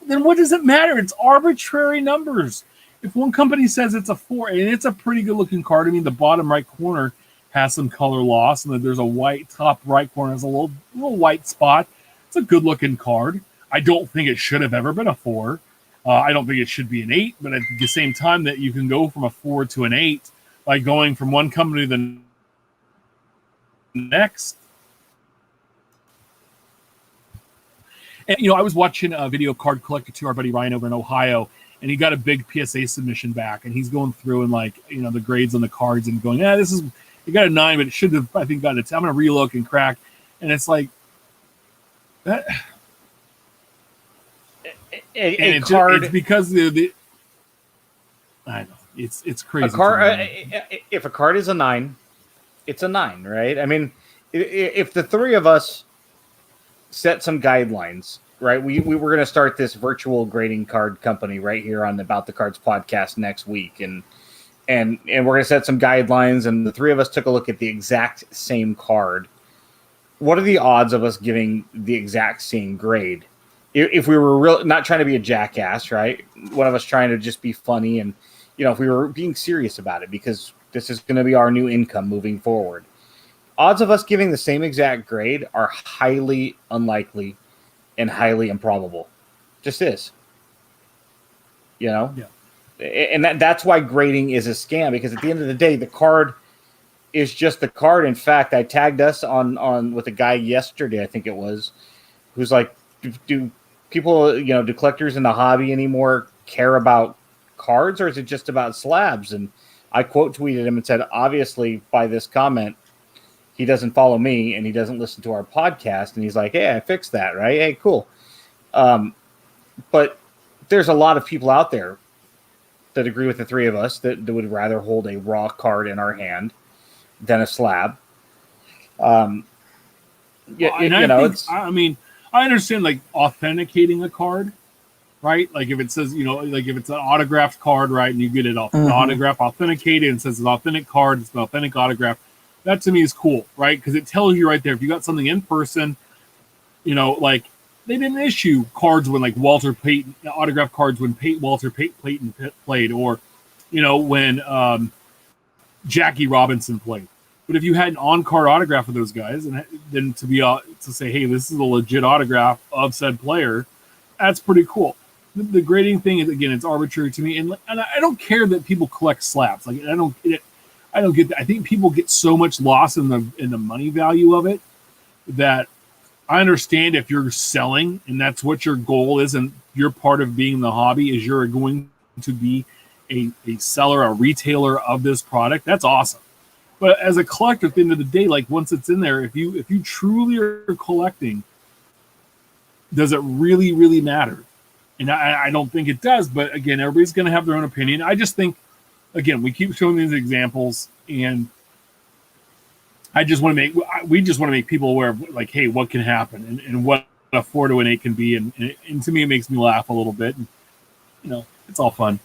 then what does it matter? It's arbitrary numbers. If one company says it's a 4, and it's a pretty good looking card, I mean, the bottom right corner has some color loss, and then there's a white top right corner has a little white spot. It's a good looking card. I don't think it should have ever been a 4. I don't think it should be an 8, but at the same time that you can go from a 4 to an 8 by going from one company to the next. And, I was watching a video Card Collector 2, our buddy Ryan over in Ohio, and he got a big PSA submission back, and he's going through and like, you know, the grades on the cards and going, yeah, this is, it got a 9, but it should have, I think, got a 10. I'm going to relook and crack. And it's like, that. A card. It's because the I know it's crazy. If a card is a 9, it's a 9, right? I mean, if the three of us set some guidelines, right? We were going to start this virtual grading card company right here on the About the Cards podcast next week, and we're going to set some guidelines. And the three of us took a look at the exact same card. What are the odds of us giving the exact same grade? If we were not trying to be a jackass, right? One of us trying to just be funny, and you know, if we were being serious about it, because this is going to be our new income moving forward. Odds of us giving the same exact grade are highly unlikely and highly improbable. Just is. You know? Yeah. And that's why grading is a scam, because at the end of the day, the card is just the card. In fact, I tagged us on with a guy yesterday, I think it was, who's like, do people, you know, do collectors in the hobby anymore care about cards, or is it just about slabs? And I quote tweeted him and said, obviously by this comment, he doesn't follow me and he doesn't listen to our podcast. And he's like, hey, I fixed that, right? Hey, cool. But there's a lot of people out there that agree with the three of us that would rather hold a raw card in our hand than a slab. I understand like authenticating a card, right? Like if it says, you know, like if it's an autographed card, right, and you get it off autograph authenticated and it says it's an authentic card, it's an authentic autograph. That to me is cool, right? Because it tells you right there, if you got something in person, you know, like they didn't issue cards when like Walter Payton, autographed cards when Walter Payton played, or, you know, when Jackie Robinson played. But if you had an on-card autograph of those guys, and then to say, hey, this is a legit autograph of said player, that's pretty cool. The grading thing is, again, it's arbitrary to me, and I don't care that people collect slabs. Like I don't get that. I think people get so much lost in the money value of it that I understand if you're selling and that's what your goal is, and you're part of being the hobby is you're going to be a seller, a retailer of this product. That's awesome. But as a collector, at the end of the day, like once it's in there, if you truly are collecting, does it really, really matter? And I don't think it does. But again, everybody's going to have their own opinion. I just think, again, we keep showing these examples, and we just want to make people aware of like, hey, what can happen and what a 4 to an 8 can be. And to me, it makes me laugh a little bit. And, you know, it's all fun.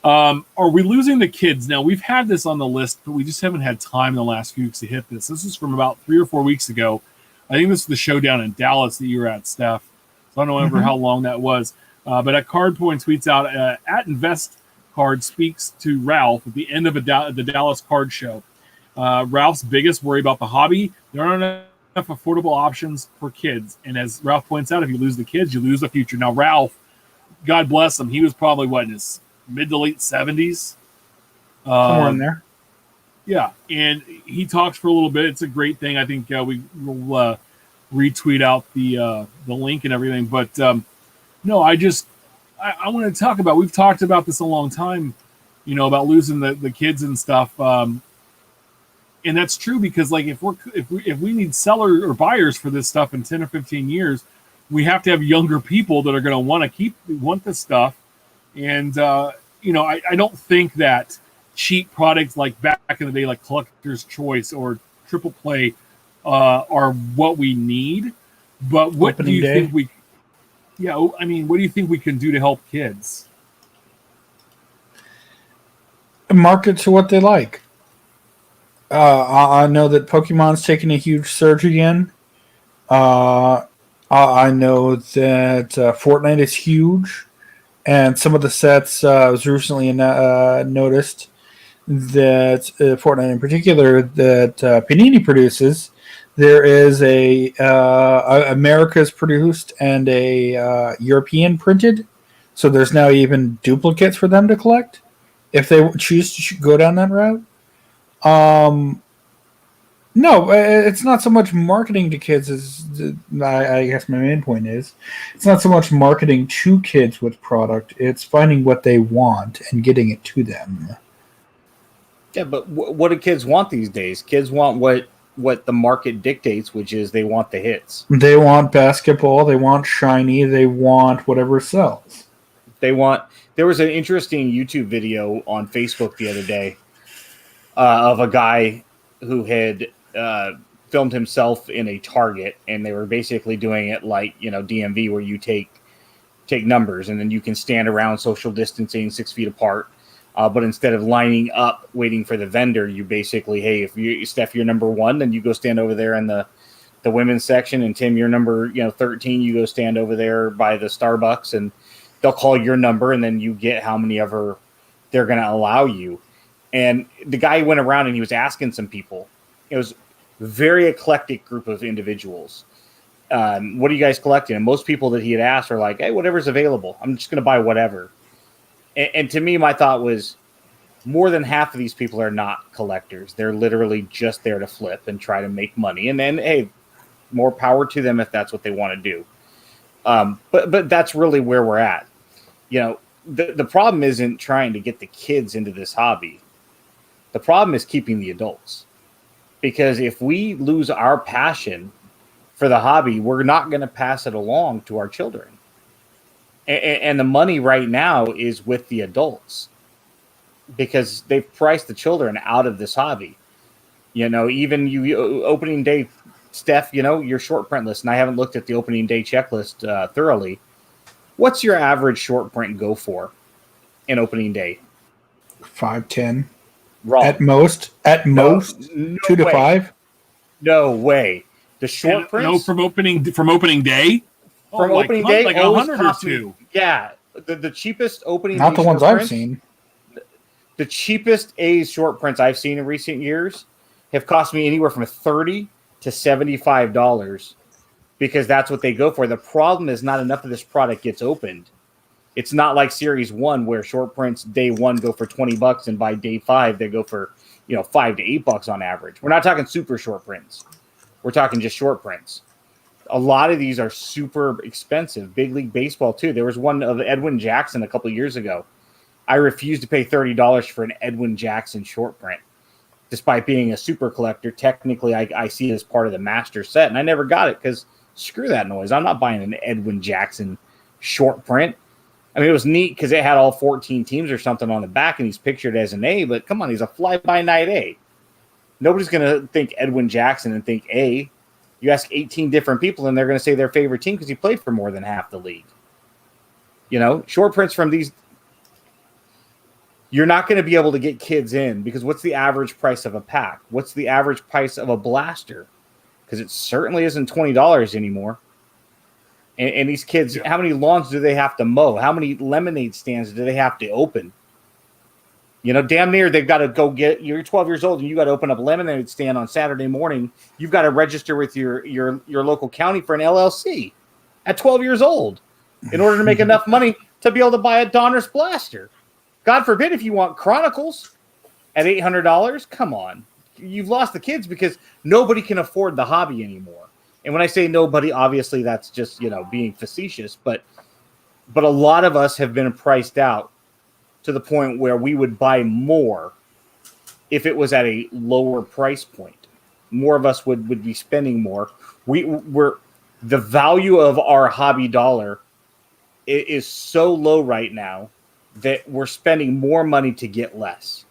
Are we losing the kids? Now, we've had this on the list, but we just haven't had time in the last few weeks to hit this. This is from about 3 or 4 weeks ago. I think this is the showdown in Dallas that you were at, Steph. So I don't remember how long that was. But at Card Point tweets out, at Invest Card speaks to Ralph at the end of the Dallas Card Show. Ralph's biggest worry about the hobby, there aren't enough affordable options for kids. And as Ralph points out, if you lose the kids, you lose the future. Now, Ralph, God bless him, he was probably, in his mid to late 70s. Somewhere in there. Yeah, and he talks for a little bit. It's a great thing. I think we will retweet out the link and everything. But no, I want to talk about. We've talked about this a long time, you know, about losing the kids and stuff. And that's true because, like, if we need seller or buyers for this stuff in 10 or 15 years, we have to have younger people that are going to want this stuff. And you know, I don't think that cheap products like back in the day, like Collector's Choice or Triple Play, are what we need. But what do you think we? Yeah, I mean, what do you think we can do to help kids? Market to what they like. I know that Pokemon's taking a huge surge again. I know that Fortnite is huge. And some of the sets, I was recently noticed that Fortnite in particular, that Panini produces, there is a America's produced and a European printed. So there's now even duplicates for them to collect if they choose to go down that route. No, it's not so much marketing to kids as I guess my main point is. It's not so much marketing to kids with product. It's finding what they want and getting it to them. Yeah, but what do kids want these days? Kids want what the market dictates, which is they want the hits. They want basketball. They want shiny. They want whatever sells. They want. There was an interesting YouTube video on Facebook the other day of a guy who had filmed himself in a Target, and they were basically doing it like DMV, where you take numbers and then you can stand around social distancing 6 feet apart. But instead of lining up waiting for the vendor, you basically, hey, if you Steph, you're number 1, then you go stand over there in the women's section, and Tim, you're number 13, you go stand over there by the Starbucks, and they'll call your number, and then you get how many ever they're going to allow you. And the guy went around and he was asking some people. It was a very eclectic group of individuals. What are you guys collecting? And most people that he had asked are like, hey, whatever's available. I'm just going to buy whatever. And to me, my thought was more than half of these people are not collectors. They're literally just there to flip and try to make money. And then, hey, more power to them if that's what they want to do. But that's really where we're at. The problem isn't trying to get the kids into this hobby. The problem is keeping the adults. Because if we lose our passion for the hobby, we're not going to pass it along to our children. And the money right now is with the adults because they've priced the children out of this hobby. Even you opening day, Steph, your short print list, and I haven't looked at the opening day checklist thoroughly. What's your average short print go for in opening day? 5-10. Wrong. At most, No 2 to way. 5. No way. The short prints. No, from opening day. From opening day, like always 100 or cost me- 2. Yeah, the cheapest opening. Not day the ones short I've prints, seen. The cheapest A's short prints I've seen in recent years have cost me anywhere from $30 to $75 because that's what they go for. The problem is not enough of this product gets opened. It's not like Series 1 where short prints day 1 go for $20 and by day 5 they go for $5 to $8 on average. We're not talking super short prints. We're talking just short prints. A lot of these are super expensive. Big League Baseball too. There was one of Edwin Jackson a couple of years ago. I refused to pay $30 for an Edwin Jackson short print. Despite being a super collector, technically I see it as part of the master set, and I never got it because screw that noise. I'm not buying an Edwin Jackson short print. I mean, it was neat because it had all 14 teams or something on the back, and he's pictured as an A, but come on, he's a fly-by-night A. Nobody's going to think Edwin Jackson and think A. You ask 18 different people, and they're going to say their favorite team because he played for more than half the league. Short prints from these, you're not going to be able to get kids in because what's the average price of a pack? What's the average price of a blaster? Because it certainly isn't $20 anymore. And these kids, how many lawns do they have to mow? How many lemonade stands do they have to open? Damn near they've got to go get. You're 12 years old and you got to open up a lemonade stand on Saturday morning. You've got to register with your local county for an LLC at 12 years old in order to make enough money to be able to buy a Donruss blaster. God forbid if you want Chronicles at $800. Come on, you've lost the kids because nobody can afford the hobby anymore. And when I say nobody, obviously that's just being facetious, but a lot of us have been priced out to the point where we would buy more if it was at a lower price point. More of us would be spending more. We're the value of our hobby dollar is so low right now that we're spending more money to get less.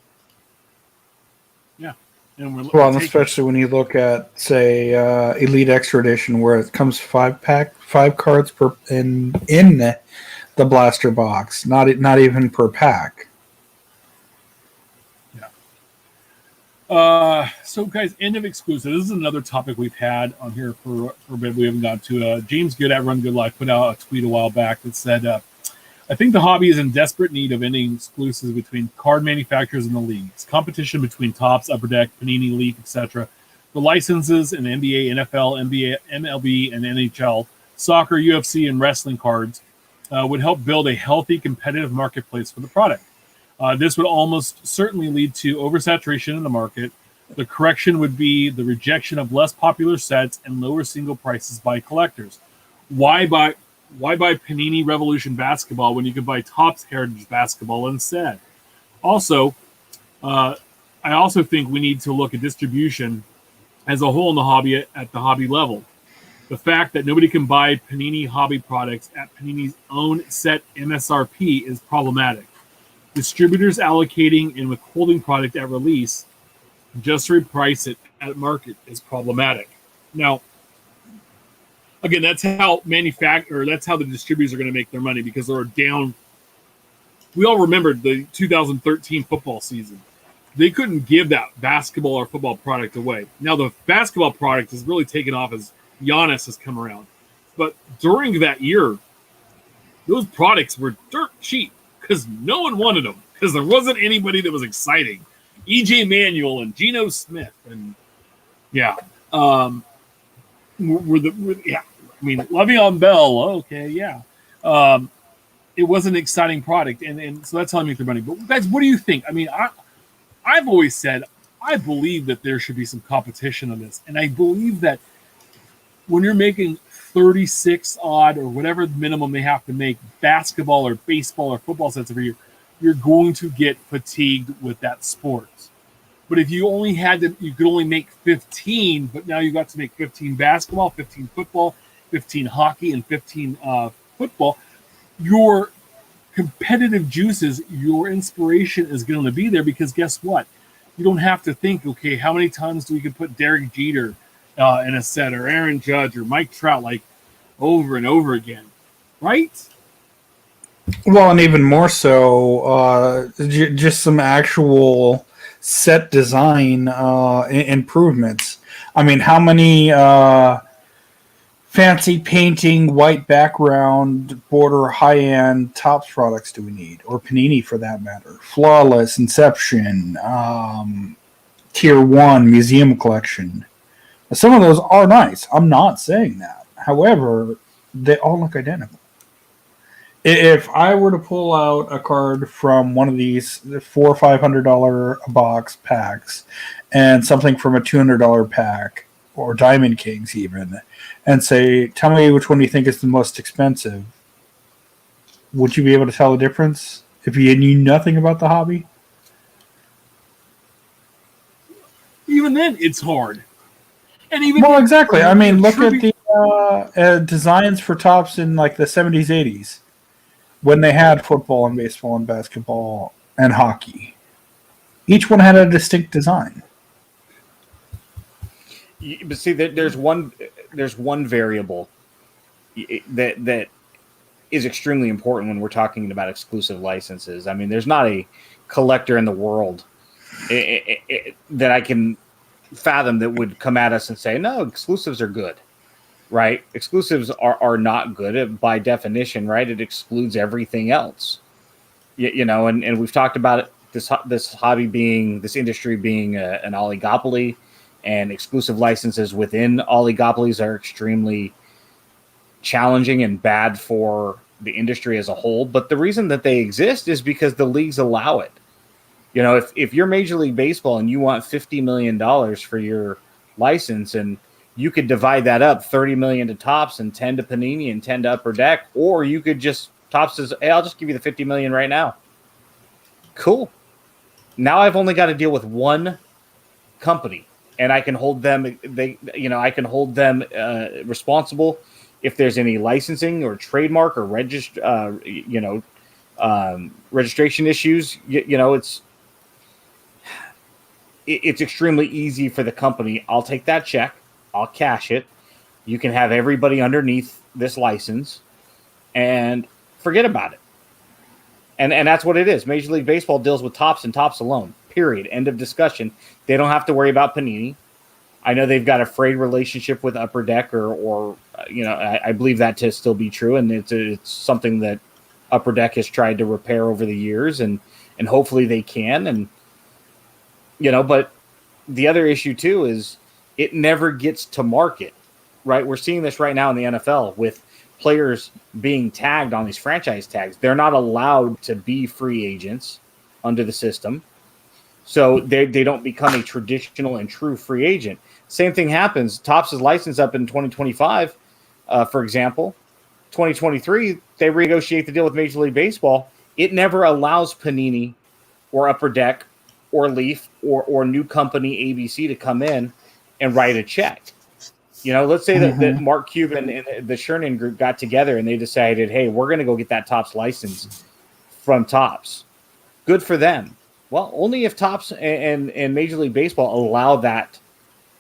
Yeah. And Well, especially when you look at, say, Elite Extra Edition, where it comes 5 cards per in the blaster box, not even per pack. Yeah. So, guys, end of exclusive. This is another topic we've had on here for a bit. We haven't gotten to. James Good at Run Good Life put out a tweet a while back that said, I think the hobby is in desperate need of ending exclusives between card manufacturers and the leagues. Competition between Topps, Upper Deck, Panini, Leaf, etc. The licenses in NBA, NFL, NBA, MLB, and NHL, soccer, UFC, and wrestling cards would help build a healthy, competitive marketplace for the product. This would almost certainly lead to oversaturation in the market, The correction would be the rejection of less popular sets and lower single prices by collectors. Why buy Panini Revolution basketball when you could buy Topps Heritage basketball instead? Also, I also think we need to look at distribution as a whole in the hobby at the hobby level. The fact that nobody can buy Panini hobby products at Panini's own set MSRP is problematic. Distributors allocating and withholding product at release just to reprice it at market is problematic. Now, again, that's how the distributors are going to make their money because they're down. We all remember the 2013 football season. They couldn't give that basketball or football product away. Now the basketball product has really taken off as Giannis has come around. But during that year, those products were dirt cheap because no one wanted them because there wasn't anybody that was exciting. E.J. Manuel and Geno Smith and Le'Veon Bell. Okay, yeah. It was an exciting product, and so that's how I make their money. But guys, what do you think? I mean, I've always said I believe that there should be some competition on this, and I believe that when you're making 36 odd or whatever minimum they have to make basketball or baseball or football sets every year, you're going to get fatigued with that sport. But if you could only make 15, but now you got to make 15 basketball, 15 football, 15 hockey, and 15 football, your competitive juices, your inspiration is going to be there because guess what? You don't have to think, okay, how many times do we could put Derek Jeter in a set or Aaron Judge or Mike Trout like over and over again, right? Well, and even more so, just some actual set design improvements. I mean, how many fancy painting, white background, border, high-end Topps products do we need? Or Panini, for that matter. Flawless, Inception, Tier 1, Museum Collection. Some of those are nice. I'm not saying that. However, they all look identical. If I were to pull out a card from one of these $400 or $500 a box packs and something from a $200 pack or Diamond Kings even, and say, tell me which one you think is the most expensive, would you be able to tell the difference if you knew nothing about the hobby? Even then, it's hard. And even well, exactly. I mean, look at the designs for Topps in like the 70s, 80s, when they had football and baseball and basketball and hockey. Each one had a distinct design. But see, there's one variable that is extremely important when we're talking about exclusive licenses. I mean, there's not a collector in the world that I can fathom that would come at us and say, no, exclusives are good, right? Exclusives are not good by definition, right? It excludes everything else, and we've talked about it, this hobby being, this industry being an oligopoly, and exclusive licenses within oligopolies are extremely challenging and bad for the industry as a whole. But the reason that they exist is because the leagues allow it. If you're Major League Baseball and you want $50 million for your license, and you could divide that up, $30 million to Topps and 10 to Panini and 10 to Upper Deck, or you could just, Topps says, hey, I'll just give you the $50 million right now. Cool. Now I've only got to deal with one company, and I can hold them. I can hold them responsible if there's any licensing or trademark or registration issues. It's extremely easy for the company. I'll take that check. I'll cash it. You can have everybody underneath this license and forget about it. And that's what it is. Major League Baseball deals with Topps and Topps alone. Period. End of discussion. They don't have to worry about Panini. I know they've got a frayed relationship with Upper Deck, or I believe that to still be true, and it's something that Upper Deck has tried to repair over the years, and hopefully they can. And but the other issue too is it never gets to market, right? We're seeing this right now in the NFL with players being tagged on these franchise tags. They're not allowed to be free agents under the system. so they don't become a traditional and true free agent. Same thing happens. Topps is licensed up in 2025, for example. 2023, they renegotiate the deal with Major League Baseball. It never allows Panini or Upper Deck or Leaf or new company ABC to come in and write a check. Let's say that Mark Cuban and the Sherman Group got together and they decided, hey, we're going to go get that Topps license from Topps. Good for them. Well, only if Topps and Major League Baseball allow that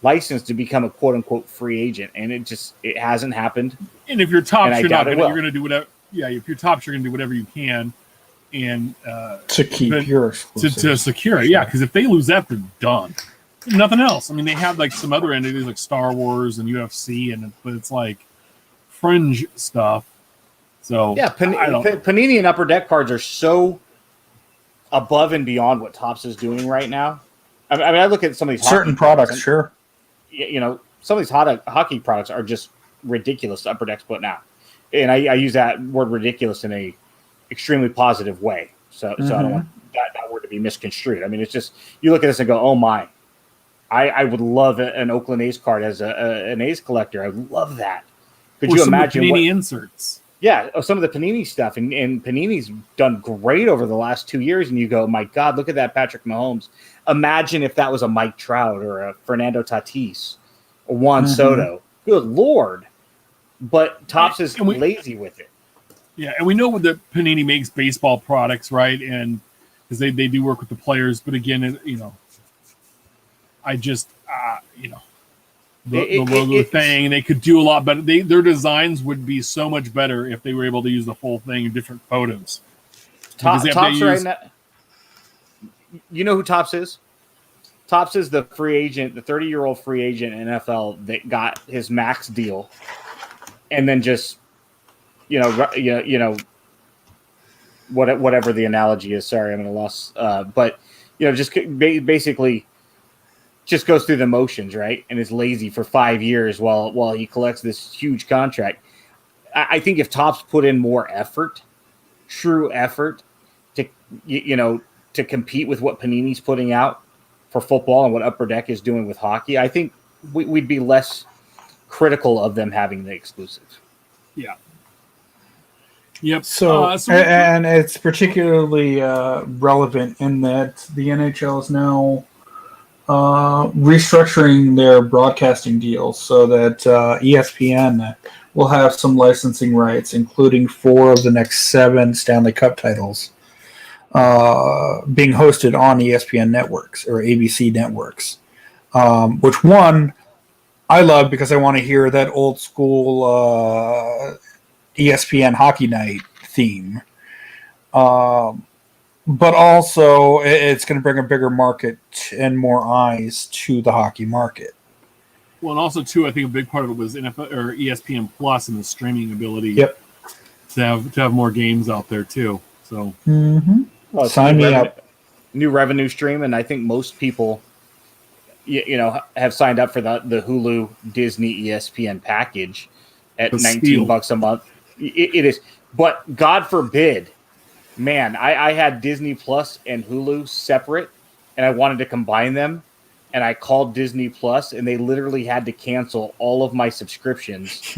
license to become a quote unquote free agent, and it hasn't happened. And if you're Topps, you're going to do whatever. Yeah, if you're Topps, you're going to do whatever you can, and to keep your exclusive. To secure it. Yeah, because if they lose that, they're done. Nothing else. I mean, they have like some other entities like Star Wars and UFC, but it's like fringe stuff. So yeah, Panini and Upper Deck cards are so above and beyond what Topps is doing right now. I mean, I look at some of these certain products, sure. Some of these hockey products are just ridiculous. Upper Deck's putting out, and I use that word ridiculous in a extremely positive way. So I don't want that word to be misconstrued. I mean, it's just you look at this and go, oh my. I would love an Oakland A's card as an A's collector. I love that. Could you imagine Panini inserts? Yeah, some of the Panini stuff, and Panini's done great over the last 2 years. And you go, my God, look at that Patrick Mahomes. Imagine if that was a Mike Trout or a Fernando Tatis or Juan Soto. Good Lord! But Topps is lazy with it. Yeah, and we know that Panini makes baseball products, right? And because they do work with the players, but again, I just, the logo thing, they could do a lot better. Their designs would be so much better if they were able to use the whole thing in different photos. Topps right now. You know who Topps is? Topps is the free agent, the 30-year-old free agent in NFL that got his max deal, and then just, whatever the analogy is. Sorry, I'm at a loss. But just basically. Just goes through the motions, right? And is lazy for 5 years while he collects this huge contract. I think if Topps put in more effort, true effort, to to compete with what Panini's putting out for football and what Upper Deck is doing with hockey, I think we'd be less critical of them having the exclusive. Yeah. Yep. So and it's particularly relevant in that the NHL is now restructuring their broadcasting deals so that ESPN will have some licensing rights, including 4 of the next 7 Stanley Cup titles being hosted on ESPN networks or ABC networks, which one I love because I want to hear that old school ESPN Hockey Night theme. But also, it's going to bring a bigger market and more eyes to the hockey market. Well, and also, too, I think a big part of it was NFL or ESPN Plus and the streaming ability to have more games out there, too. So, well, sign me up. New revenue stream, and I think most people, have signed up for the Hulu Disney ESPN package at $19 a month. It is, but God forbid. Man, I had Disney Plus and Hulu separate, and I wanted to combine them, and I called Disney Plus, and they literally had to cancel all of my subscriptions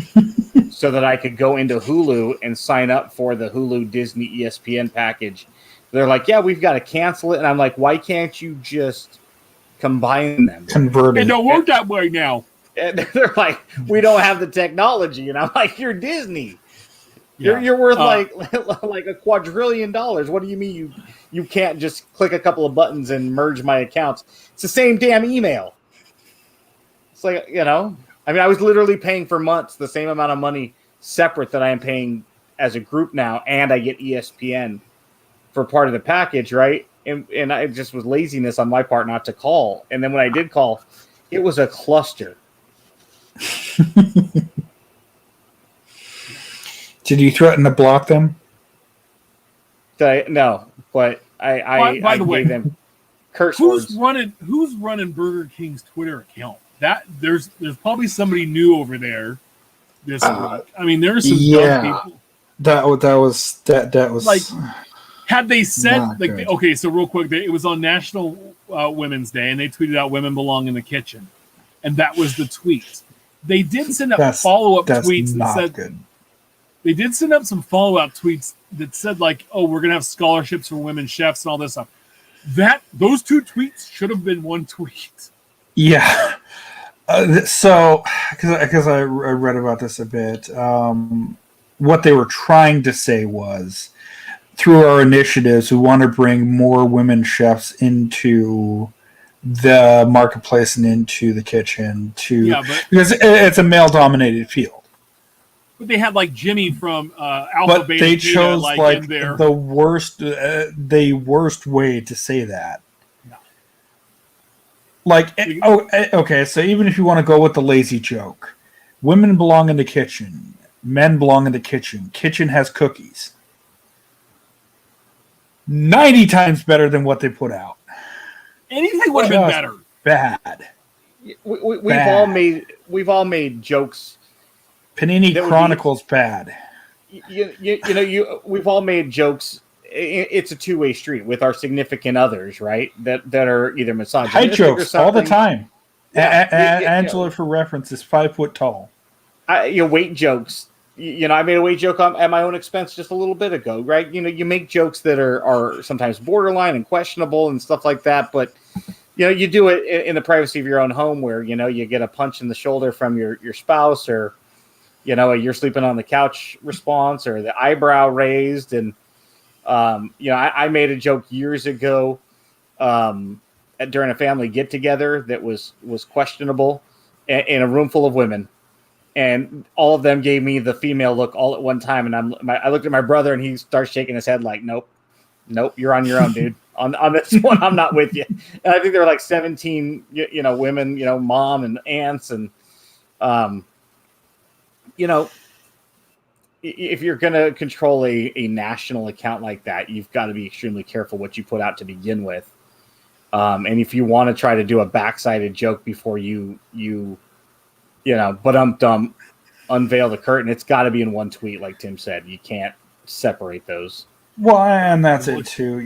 so that I could go into Hulu and sign up for the Hulu Disney ESPN package. They're like, yeah, we've got to cancel it, and I'm like, why can't you just combine them? Convert it. It don't work that way now. And they're like, we don't have the technology, and I'm like, you're Disney. You're worth like $1 quadrillion. What do you mean you can't just click a couple of buttons and merge my accounts? It's the same damn email. It's like, I mean, I was literally paying for months the same amount of money separate that I am paying as a group now, and I get ESPN for part of the package, right? And it just was laziness on my part not to call. And then when I did call, it was a cluster. Did you threaten to block them? No, but I gave way, them curse words. Who's running Burger King's Twitter account? That there's probably somebody new over there this week. I mean, there's some dumb people. That was like Had they said Not like, good. okay, so real quick, it was on National Women's Day, and they tweeted out "Women belong in the kitchen," and that was the tweet. They did send up follow-up tweets that said good. they did send up some follow-up tweets that said like, "Oh, we're gonna have scholarships for women chefs and all this stuff." Those two tweets should have been one tweet. Yeah. So, because I read about this a bit, what they were trying to say was, through our initiatives, we want to bring more women chefs into the marketplace and into the kitchen because it's a male-dominated field. But they had like Jimmy from Alpha But Beta they Theta, chose like in there. the worst way to say that. No. Like, okay, so even if you want to go with the lazy joke, women belong in the kitchen, men belong in the kitchen. Kitchen has cookies. 90 times better than what they put out. Anything would have been better. Bad. We've all made jokes. Panini Chronicles bad. We've all made jokes. It's a two-way street with our significant others, right? That are either misogynistic height jokes all the time. Yeah, Angela, for reference, is 5 foot tall. Weight jokes. I made a weight joke at my own expense just a little bit ago, right? You make jokes that are sometimes borderline and questionable and stuff like that, but you do it in the privacy of your own home where you get a punch in the shoulder from your spouse, or you're sleeping on the couch response, or the eyebrow raised. And I made a joke years ago during a family get together that was questionable in a room full of women. And all of them gave me the female look all at one time. And I looked at my brother, and he starts shaking his head like, nope, you're on your own, dude. On this one, I'm not with you. And I think there were like 17, women, mom and aunts. And, if you're going to control a national account like that, you've got to be extremely careful what you put out to begin with. And if you want to try to do a backsided joke before you unveil the curtain, it's got to be in one tweet, like Tim said. You can't separate those. Well, and that's it too.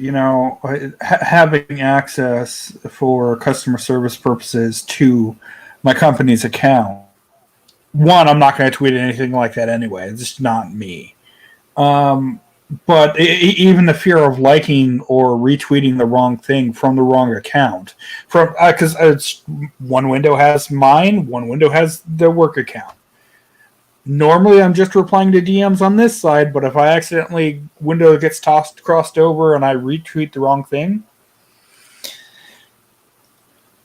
Having access for customer service purposes to my company's account. One, I'm not going to tweet anything like that anyway. It's just not me. But even the fear of liking or retweeting the wrong thing from the wrong account, because one window has mine, one window has the work account. Normally, I'm just replying to DMs on this side, but if I accidentally window gets crossed over and I retweet the wrong thing,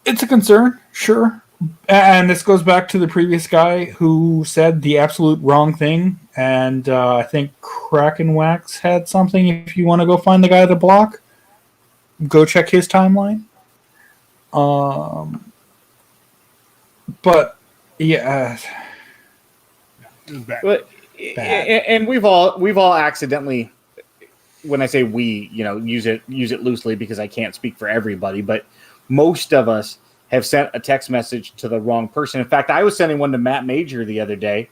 it's a concern, sure. And this goes back to the previous guy who said the absolute wrong thing. And I think Kraken Wax had something. If you want to go find the guy at the block, go check his timeline. But yeah, bad. And we've all accidentally, when I say we, use it loosely because I can't speak for everybody, but most of us have sent a text message to the wrong person. In fact, I was sending one to Matt Major the other day,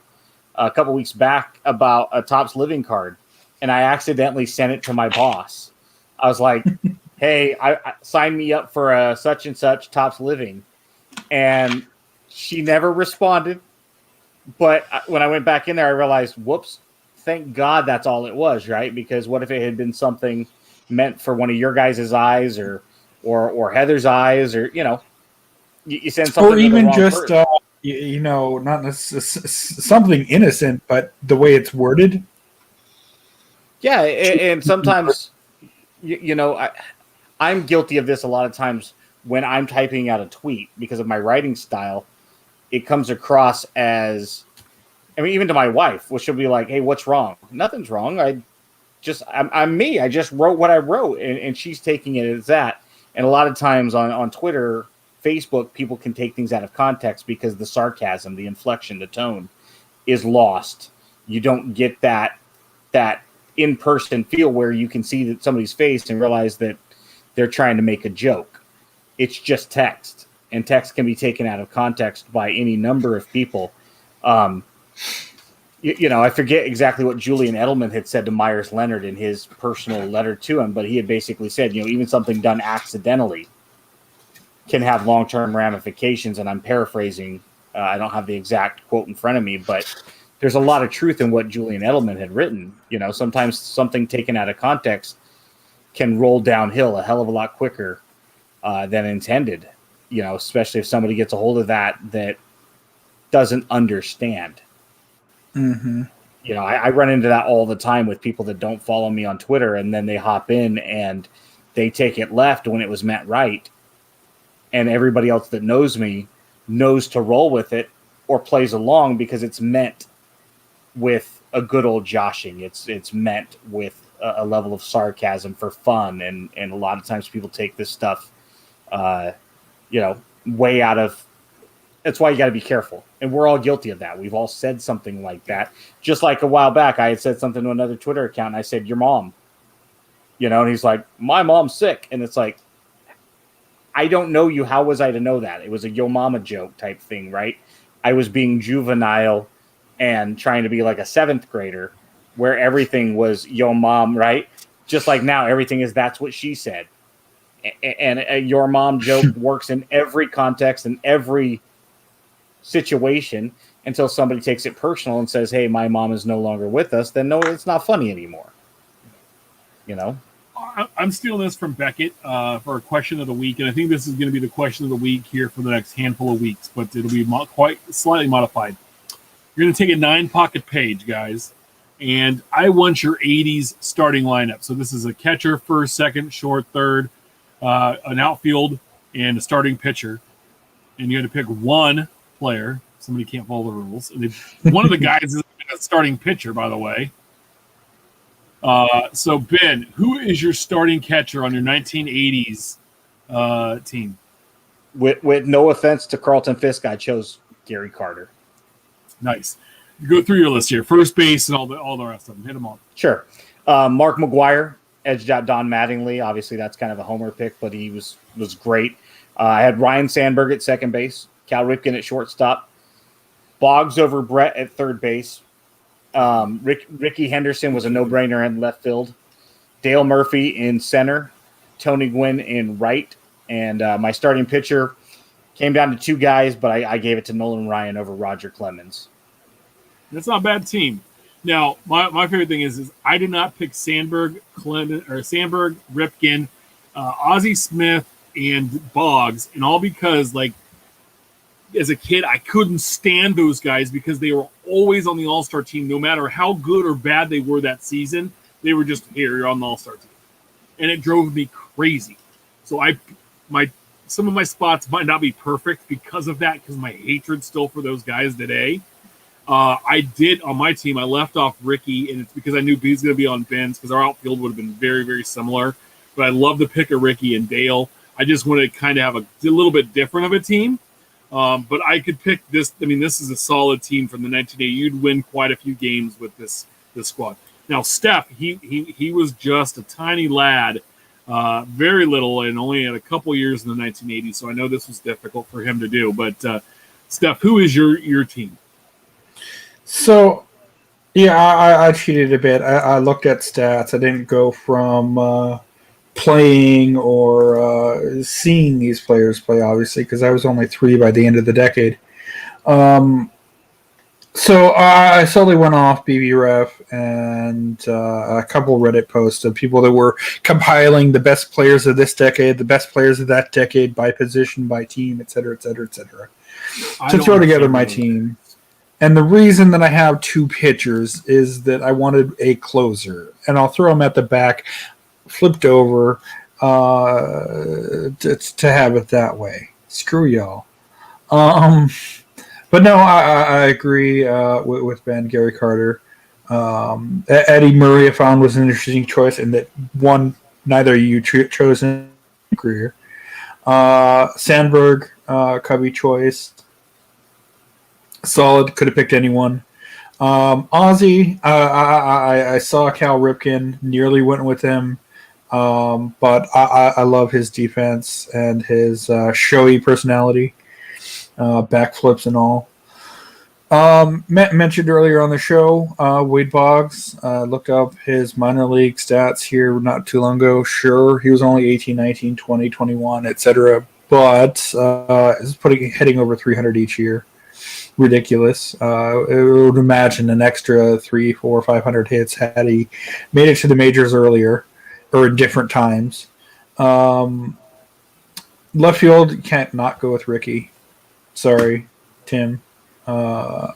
a couple weeks back, about a Topps Living card, and I accidentally sent it to my boss. I was like, "Hey, I sign me up for a such and such Topps Living," and she never responded. But when I went back in there, I realized, whoops, thank God that's all it was, right? Because what if it had been something meant for one of your guys' eyes or Heather's eyes, or you send something, or even just not necessarily something innocent, but the way it's worded. Yeah, and sometimes I'm guilty of this a lot of times when I'm typing out a tweet because of my writing style. It comes across as, even to my wife, which she'll be like, "Hey, what's wrong?" Nothing's wrong. I'm me. I just wrote what I wrote, and she's taking it as that. And a lot of times on Twitter, Facebook, people can take things out of context because the sarcasm, the inflection, the tone is lost. You don't get that in-person feel where you can see that somebody's face and realize that they're trying to make a joke. It's just text, and text can be taken out of context by any number of people. I forget exactly what Julian Edelman had said to Myers Leonard in his personal letter to him, but he had basically said, even something done accidentally can have long-term ramifications. And I'm paraphrasing. I don't have the exact quote in front of me, but there's a lot of truth in what Julian Edelman had written. Sometimes something taken out of context can roll downhill a hell of a lot quicker than intended, especially if somebody gets a hold of that doesn't understand. Mm-hmm. I run into that all the time with people that don't follow me on Twitter, and then they hop in and they take it left when it was meant right. And everybody else that knows me knows to roll with it or plays along because it's meant with a good old joshing. It's meant with a level of sarcasm for fun. And a lot of times people take this stuff, way out of. That's why you got to be careful. And we're all guilty of that. We've all said something like that. Just like a while back, I had said something to another Twitter account, and I said, your mom. And he's like, my mom's sick. And it's like, I don't know you. How was I to know that? It was a yo mama joke type thing, right? I was being juvenile and trying to be like a 7th grader where everything was yo mom, right? Just like now, everything is that's what she said. And a your mom joke works in every context and every situation until somebody takes it personal and says, hey, my mom is no longer with us. Then no, it's not funny anymore. I'm stealing this from Beckett for a question of the week, and I think this is going to be the question of the week here for the next handful of weeks, but it'll be quite slightly modified. You're going to take a 9-pocket page, guys, and I want your 80s starting lineup. So this is a catcher, first, second, short, third, an outfield, and a starting pitcher. And you had to pick one player. Somebody can't follow the rules. And one of the guys is a starting pitcher, by the way. So, Ben, who is your starting catcher on your 1980s team? With no offense to Carlton Fisk, I chose Gary Carter. Nice. You go through your list here. First base and all the rest of them. Hit them all. Sure. Mark McGuire edged out Don Mattingly. Obviously, that's kind of a homer pick, but he was great. I had Ryan Sandberg at second base, Cal Ripken at shortstop, Boggs over Brett at third base. Ricky Henderson was a no-brainer in left field. Dale Murphy in center, Tony Gwynn in right, and my starting pitcher came down to 2 guys, but I gave it to Nolan Ryan over Roger Clemens. That's not a bad team. Now, my favorite thing is I did not pick Sandberg, Ripken, Ozzie Smith, and Boggs, and all because, like, as a kid, I couldn't stand those guys because they were always on the All-Star team, no matter how good or bad they were that season. They were just, here, you're on the All-Star team. And it drove me crazy. So some of my spots might not be perfect because of that, because my hatred still for those guys today. I did, on my team, I left off Ricky, and it's because I knew he's going to be on Ben's, because our outfield would have been very, very similar. But I love the pick of Ricky and Dale. I just wanted to kind of have a little bit different of a team. But I could pick this. I mean, this is a solid team from the 1980s. You'd win quite a few games with this squad. Now, Steph, he was just a tiny lad, very little, and only had a couple years in the 1980s. So I know this was difficult for him to do. But Steph, who is your team? So, yeah, I cheated a bit. I looked at stats. I didn't go from playing or seeing these players play, obviously, because I was only 3 by the end of the decade. So I solely went off BBRef and a couple Reddit posts of people that were compiling the best players of this decade, the best players of that decade by position, by team, et cetera, et cetera, et cetera, to throw together my team. And the reason that I have 2 pitchers is that I wanted a closer, and I'll throw them at the back, flipped over, to have it that way. Screw y'all. But no, I agree with Ben. Gary Carter. Eddie Murray I found was an interesting choice, and that one neither of you chose in your career. Sandberg, Cubby choice. Solid. Could have picked anyone. Ozzy, I saw Cal Ripken, nearly went with him. But I love his defense and his showy personality, backflips and all. Mentioned earlier on the show, Wade Boggs looked up his minor league stats here not too long ago. Sure, he was only 18, 19, 20, 21, etc. But is heading over 300 each year. Ridiculous. I would imagine an extra 300, 400, 500 hits had he made it to the majors earlier or in different times. Left field, can't not go with Ricky. Sorry, Tim. Stolen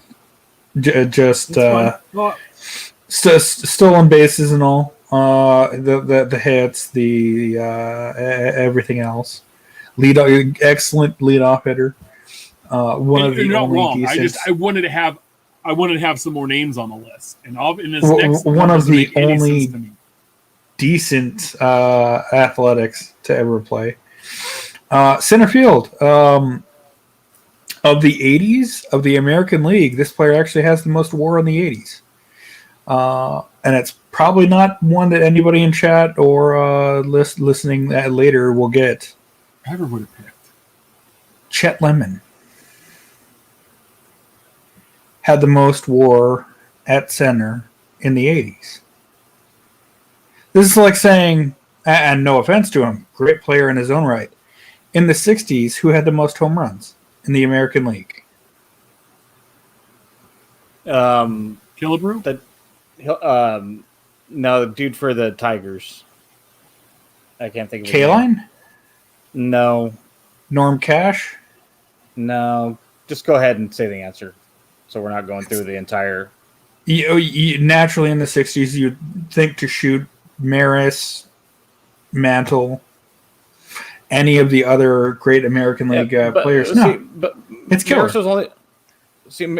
bases and all. The hits, the everything else. Excellent leadoff hitter. You're not wrong. Decent. I wanted to have some more names on the list, and in this next one of the only decent athletics to ever play. Center field. Of the 80s of the American League, this player actually has the most WAR in the 80s. And it's probably not one that anybody in chat or listening later will get. I never would have picked. Chet Lemon had the most WAR at center in the 80s. This is like saying, and no offense to him, great player in his own right, in the 60s, who had the most home runs in the American League? Killebrew? No, the dude for the Tigers. I can't think of it. Kaline? No. Norm Cash? No. Just go ahead and say the answer, so we're not going through the entire. Naturally, in the 60s, you'd think to shoot Maris, Mantle, any of the other great American League players. It's killer.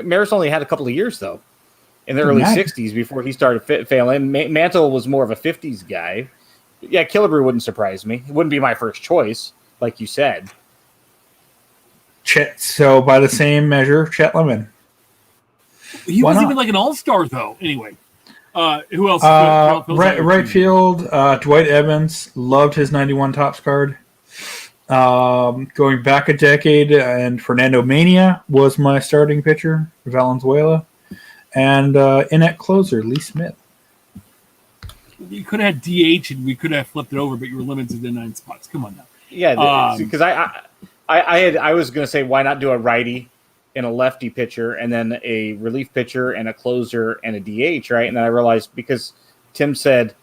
Maris only had a couple of years, though, in the early 60s before he started failing. Mantle was more of a 50s guy. Yeah, Killebrew wouldn't surprise me. It wouldn't be my first choice, like you said. So, by the same measure, Chet Lemon. He wasn't even like an all-star, though. Anyway. Who else? Right field, Dwight Evans. Loved his 91 Topps card. Going back a decade, and Fernando Mania was my starting pitcher, Valenzuela, and in at closer, Lee Smith. You could have had DH, and we could have flipped it over, but you were limited to 9 spots. Come on now. Yeah, because I was going to say, why not do a righty and a lefty pitcher, and then a relief pitcher and a closer and a DH, right? And then I realized, because Tim said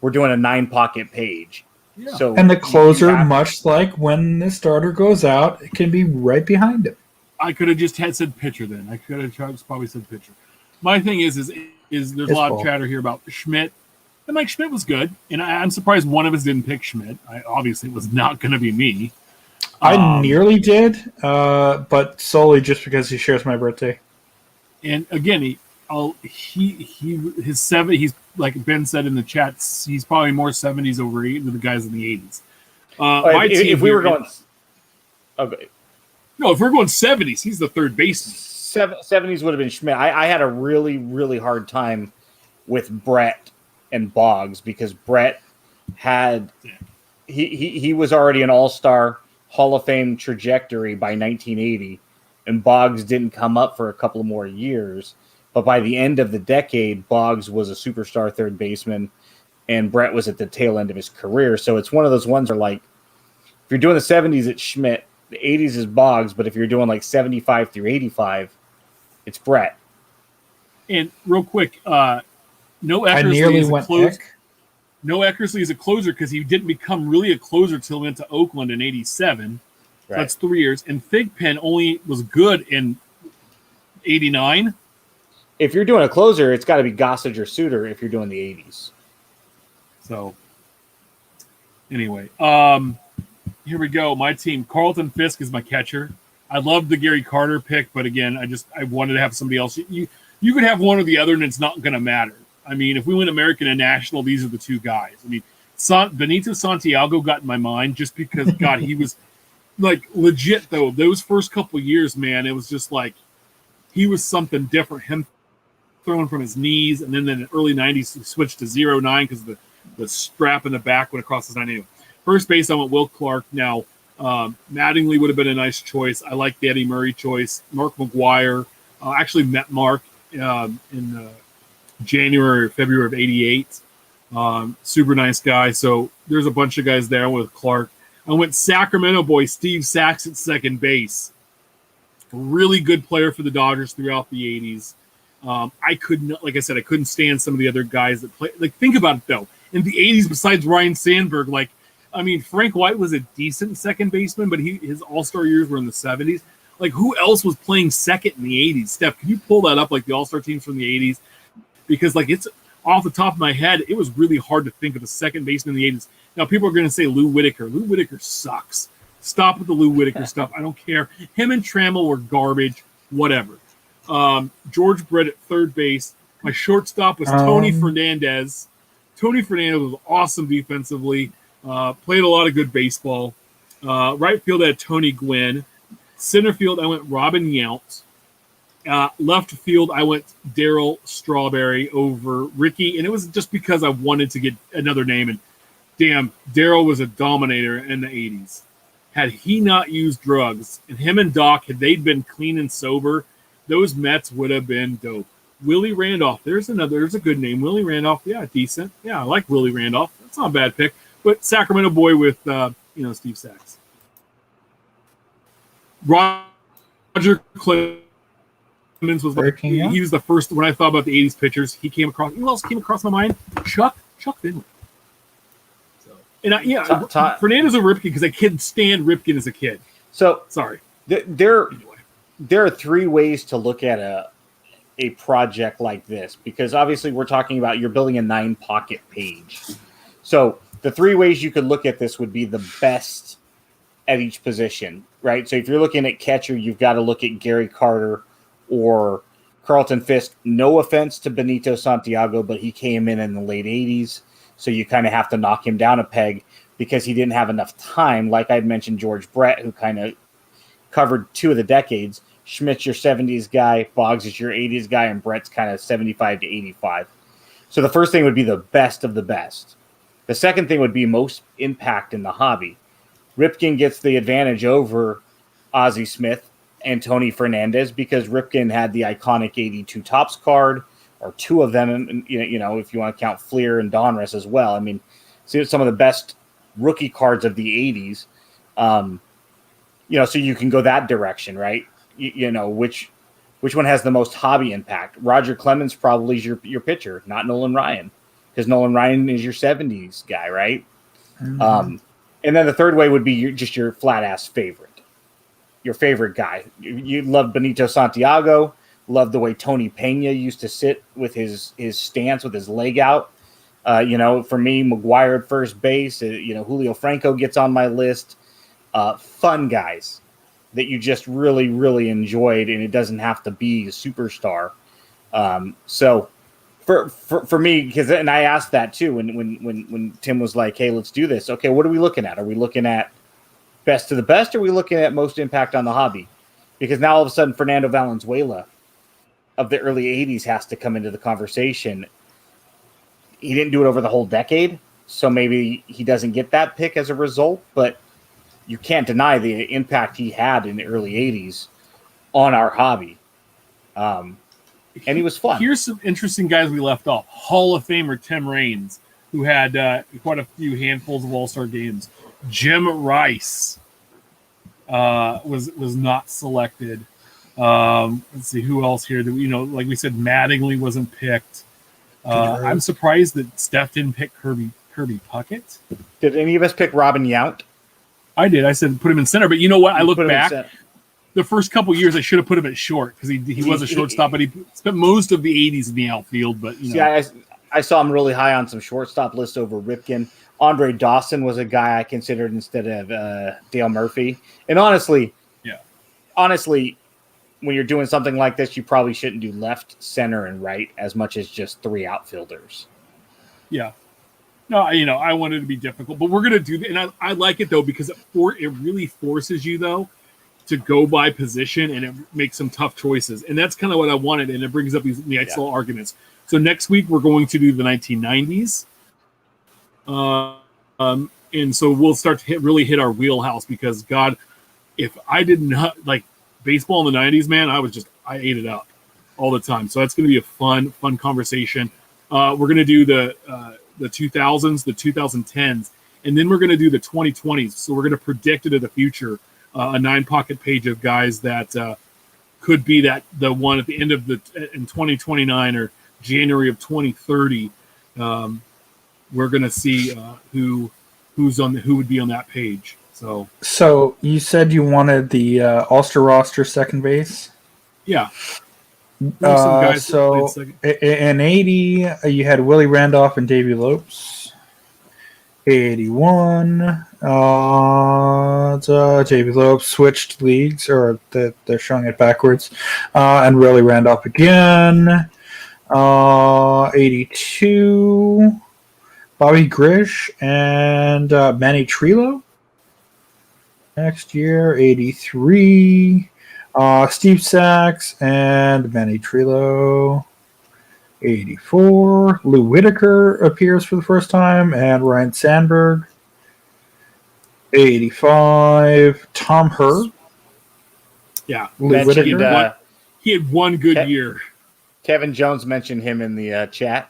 we're doing a 9-pocket page. Yeah. So and the closer, much like when the starter goes out, it can be right behind him. I could have just said pitcher then. I could have probably said pitcher. My thing is there's a lot of chatter here about Schmidt. And Mike Schmidt was good, and I'm surprised one of us didn't pick Schmidt. Obviously, it was not going to be me. I nearly did, but solely just because he shares my birthday. And again, his 70. He's like Ben said in the chat. He's probably more 70s over 8 than the guys in the 80s. If we were going, okay, no, if we're going 70s, he's the third baseman. 70s would have been Schmidt. I had a really, really hard time with Brett and Boggs, because Brett had he was already an all-star Hall of Fame trajectory by 1980, and Boggs didn't come up for a couple more years. But by the end of the decade, Boggs was a superstar third baseman, and Brett was at the tail end of his career. So it's one of those ones where, like, if you're doing the 70s, it's Schmidt. The 80s is Boggs. But if you're doing, like, 75 through 85, it's Brett. And real quick, no Eckersley is a closer. No Eckersley is a closer because he didn't become really a closer till he went to Oakland in 87. Right. That's 3 years. And Thigpen only was good in 89. If you're doing a closer, it's got to be Gossage or Suter if you're doing the 80s. So, anyway, here we go. My team, Carlton Fisk is my catcher. I love the Gary Carter pick, but again, I wanted to have somebody else. You could have one or the other, and it's not going to matter. I mean, if we went American and National, these are the two guys. I mean, Benito Santiago got in my mind just because, God, he was like legit though. Those first couple of years, man, it was just like he was something different. Him throwing from his knees, and then in the early 90s, he switched to 0-9 because the strap in the back went across his 90. First base, I went Will Clark. Now, Mattingly would have been a nice choice. I like the Eddie Murray choice. Mark McGuire. Actually met Mark in January or February of '88. Super nice guy. So there's a bunch of guys there with Clark. I went Sacramento boy Steve Sachs at second base. Really good player for the Dodgers throughout the '80s. I couldn't, like I said, I couldn't stand some of the other guys that play. Like, think about it though. In the '80s, besides Ryan Sandberg, like, I mean, Frank White was a decent second baseman, but his All-Star years were in the '70s. Like, who else was playing second in the '80s? Steph, can you pull that up, like the All-Star teams from the '80s? Because, like, it's off the top of my head, it was really hard to think of a second baseman in the '80s. Now, people are going to say Lou Whitaker. Lou Whitaker sucks. Stop with the Lou Whitaker stuff. I don't care. Him and Trammell were garbage. Whatever. George Brett at third base. My shortstop was Tony Fernandez. Tony Fernandez was awesome defensively. Played a lot of good baseball. Right field, I had Tony Gwynn. Center field, I went Robin Yount. Left field, I went Darryl Strawberry over Ricky, and it was just because I wanted to get another name. And damn, Darryl was a dominator in the '80s. Had he not used drugs, and him and Doc, had they been clean and sober, those Mets would have been dope. Willie Randolph, there's a good name. Willie Randolph, yeah, decent. Yeah, I like Willie Randolph. That's not a bad pick. But Sacramento boy with Steve Sachs. Roger Clemens was he was the first when I thought about the '80s pitchers. He came across. Who else came across my mind? Chuck Finley. So, and Fernandez over Ripken because I couldn't stand Ripken as a kid. So sorry. There are three ways to look at a project like this, because obviously we're talking about you're building a 9-pocket page. So the three ways you could look at this would be the best at each position, right? So if you're looking at catcher, you've got to look at Gary Carter or Carlton Fisk. No offense to Benito Santiago, but he came in the late 80s, so you kind of have to knock him down a peg because he didn't have enough time. Like I'd mentioned, George Brett, who kind of covered 2 of the decades. Schmidt's your 70s guy, Boggs is your 80s guy, and Brett's kind of 75 to 85. So the first thing would be the best of the best. The second thing would be most impact in the hobby. Ripken gets the advantage over Ozzie Smith and Tony Fernandez because Ripken had the iconic 82 Topps card, or 2 of them, if you want to count Fleer and Donruss as well. I mean, see some of the best rookie cards of the 80s. So you can go that direction, right? Which one has the most hobby impact? Roger Clemens probably is your pitcher, not Nolan Ryan, because Nolan Ryan is your 70s guy, right? Mm-hmm. And then the third way would be your flat-ass favorite, your favorite guy. You love Benito Santiago, love the way Tony Pena used to sit with his stance, with his leg out. For me, McGuire at first base, Julio Franco gets on my list. Fun guys that you just really, really enjoyed, and it doesn't have to be a superstar. So for me, and I asked that too when Tim was like, "Hey, let's do this." Okay, what are we looking at? Are we looking at best of the best, or are we looking at most impact on the hobby? Because now all of a sudden, Fernando Valenzuela of the early '80s has to come into the conversation. He didn't do it over the whole decade, so maybe he doesn't get that pick as a result, but you can't deny the impact he had in the early 80s on our hobby. And he was fun. Here's some interesting guys we left off. Hall of Famer Tim Raines, who had quite a few handfuls of All-Star games. Jim Rice was not selected. Let's see, who else here? Like we said, Mattingly wasn't picked. I'm surprised that Steph didn't pick Kirby Puckett. Did any of us pick Robin Yount? I did. I said put him in center, but you know what? I look back. The first couple years, I should have put him at short because he was a shortstop, but he spent most of the '80s in the outfield. But I saw him really high on some shortstop lists over Ripken. Andre Dawson was a guy I considered instead of Dale Murphy. And honestly, when you're doing something like this, you probably shouldn't do left, center, and right as much as just 3 outfielders. Yeah. No, I wanted to be difficult, but we're going to do that. And I like it, though, because it really forces you, though, to go by position, and it makes some tough choices. And that's kind of what I wanted, and it brings up these nice little arguments. So next week, we're going to do the 1990s. And so we'll start to really hit our wheelhouse because, God, if I did not like baseball in the 90s, man, I ate it up all the time. So that's going to be a fun conversation. We're going to do the 2000s, the 2010s, and then we're going to do the 2020s. So we're going to predict into the future, a 9-pocket page of guys that could be the one at the end of in 2029 or January of 2030. We're going to see who would be on that page. So you said you wanted the All-Star roster second base? Yeah. Some guys so in 80, you had Willie Randolph and Davey Lopes. 81, Davey Lopes switched leagues, or they're showing it backwards, and Willie Randolph again. 82, Bobby Grish and Manny Trillo. Next year, 83, Steve Sachs and Manny Trillo. 84, Lou Whitaker appears for the first time, and Ryan Sandberg. 85, Tom Herr. Yeah, Lou Whitaker. He had one good year. Kevin Jones mentioned him in the chat.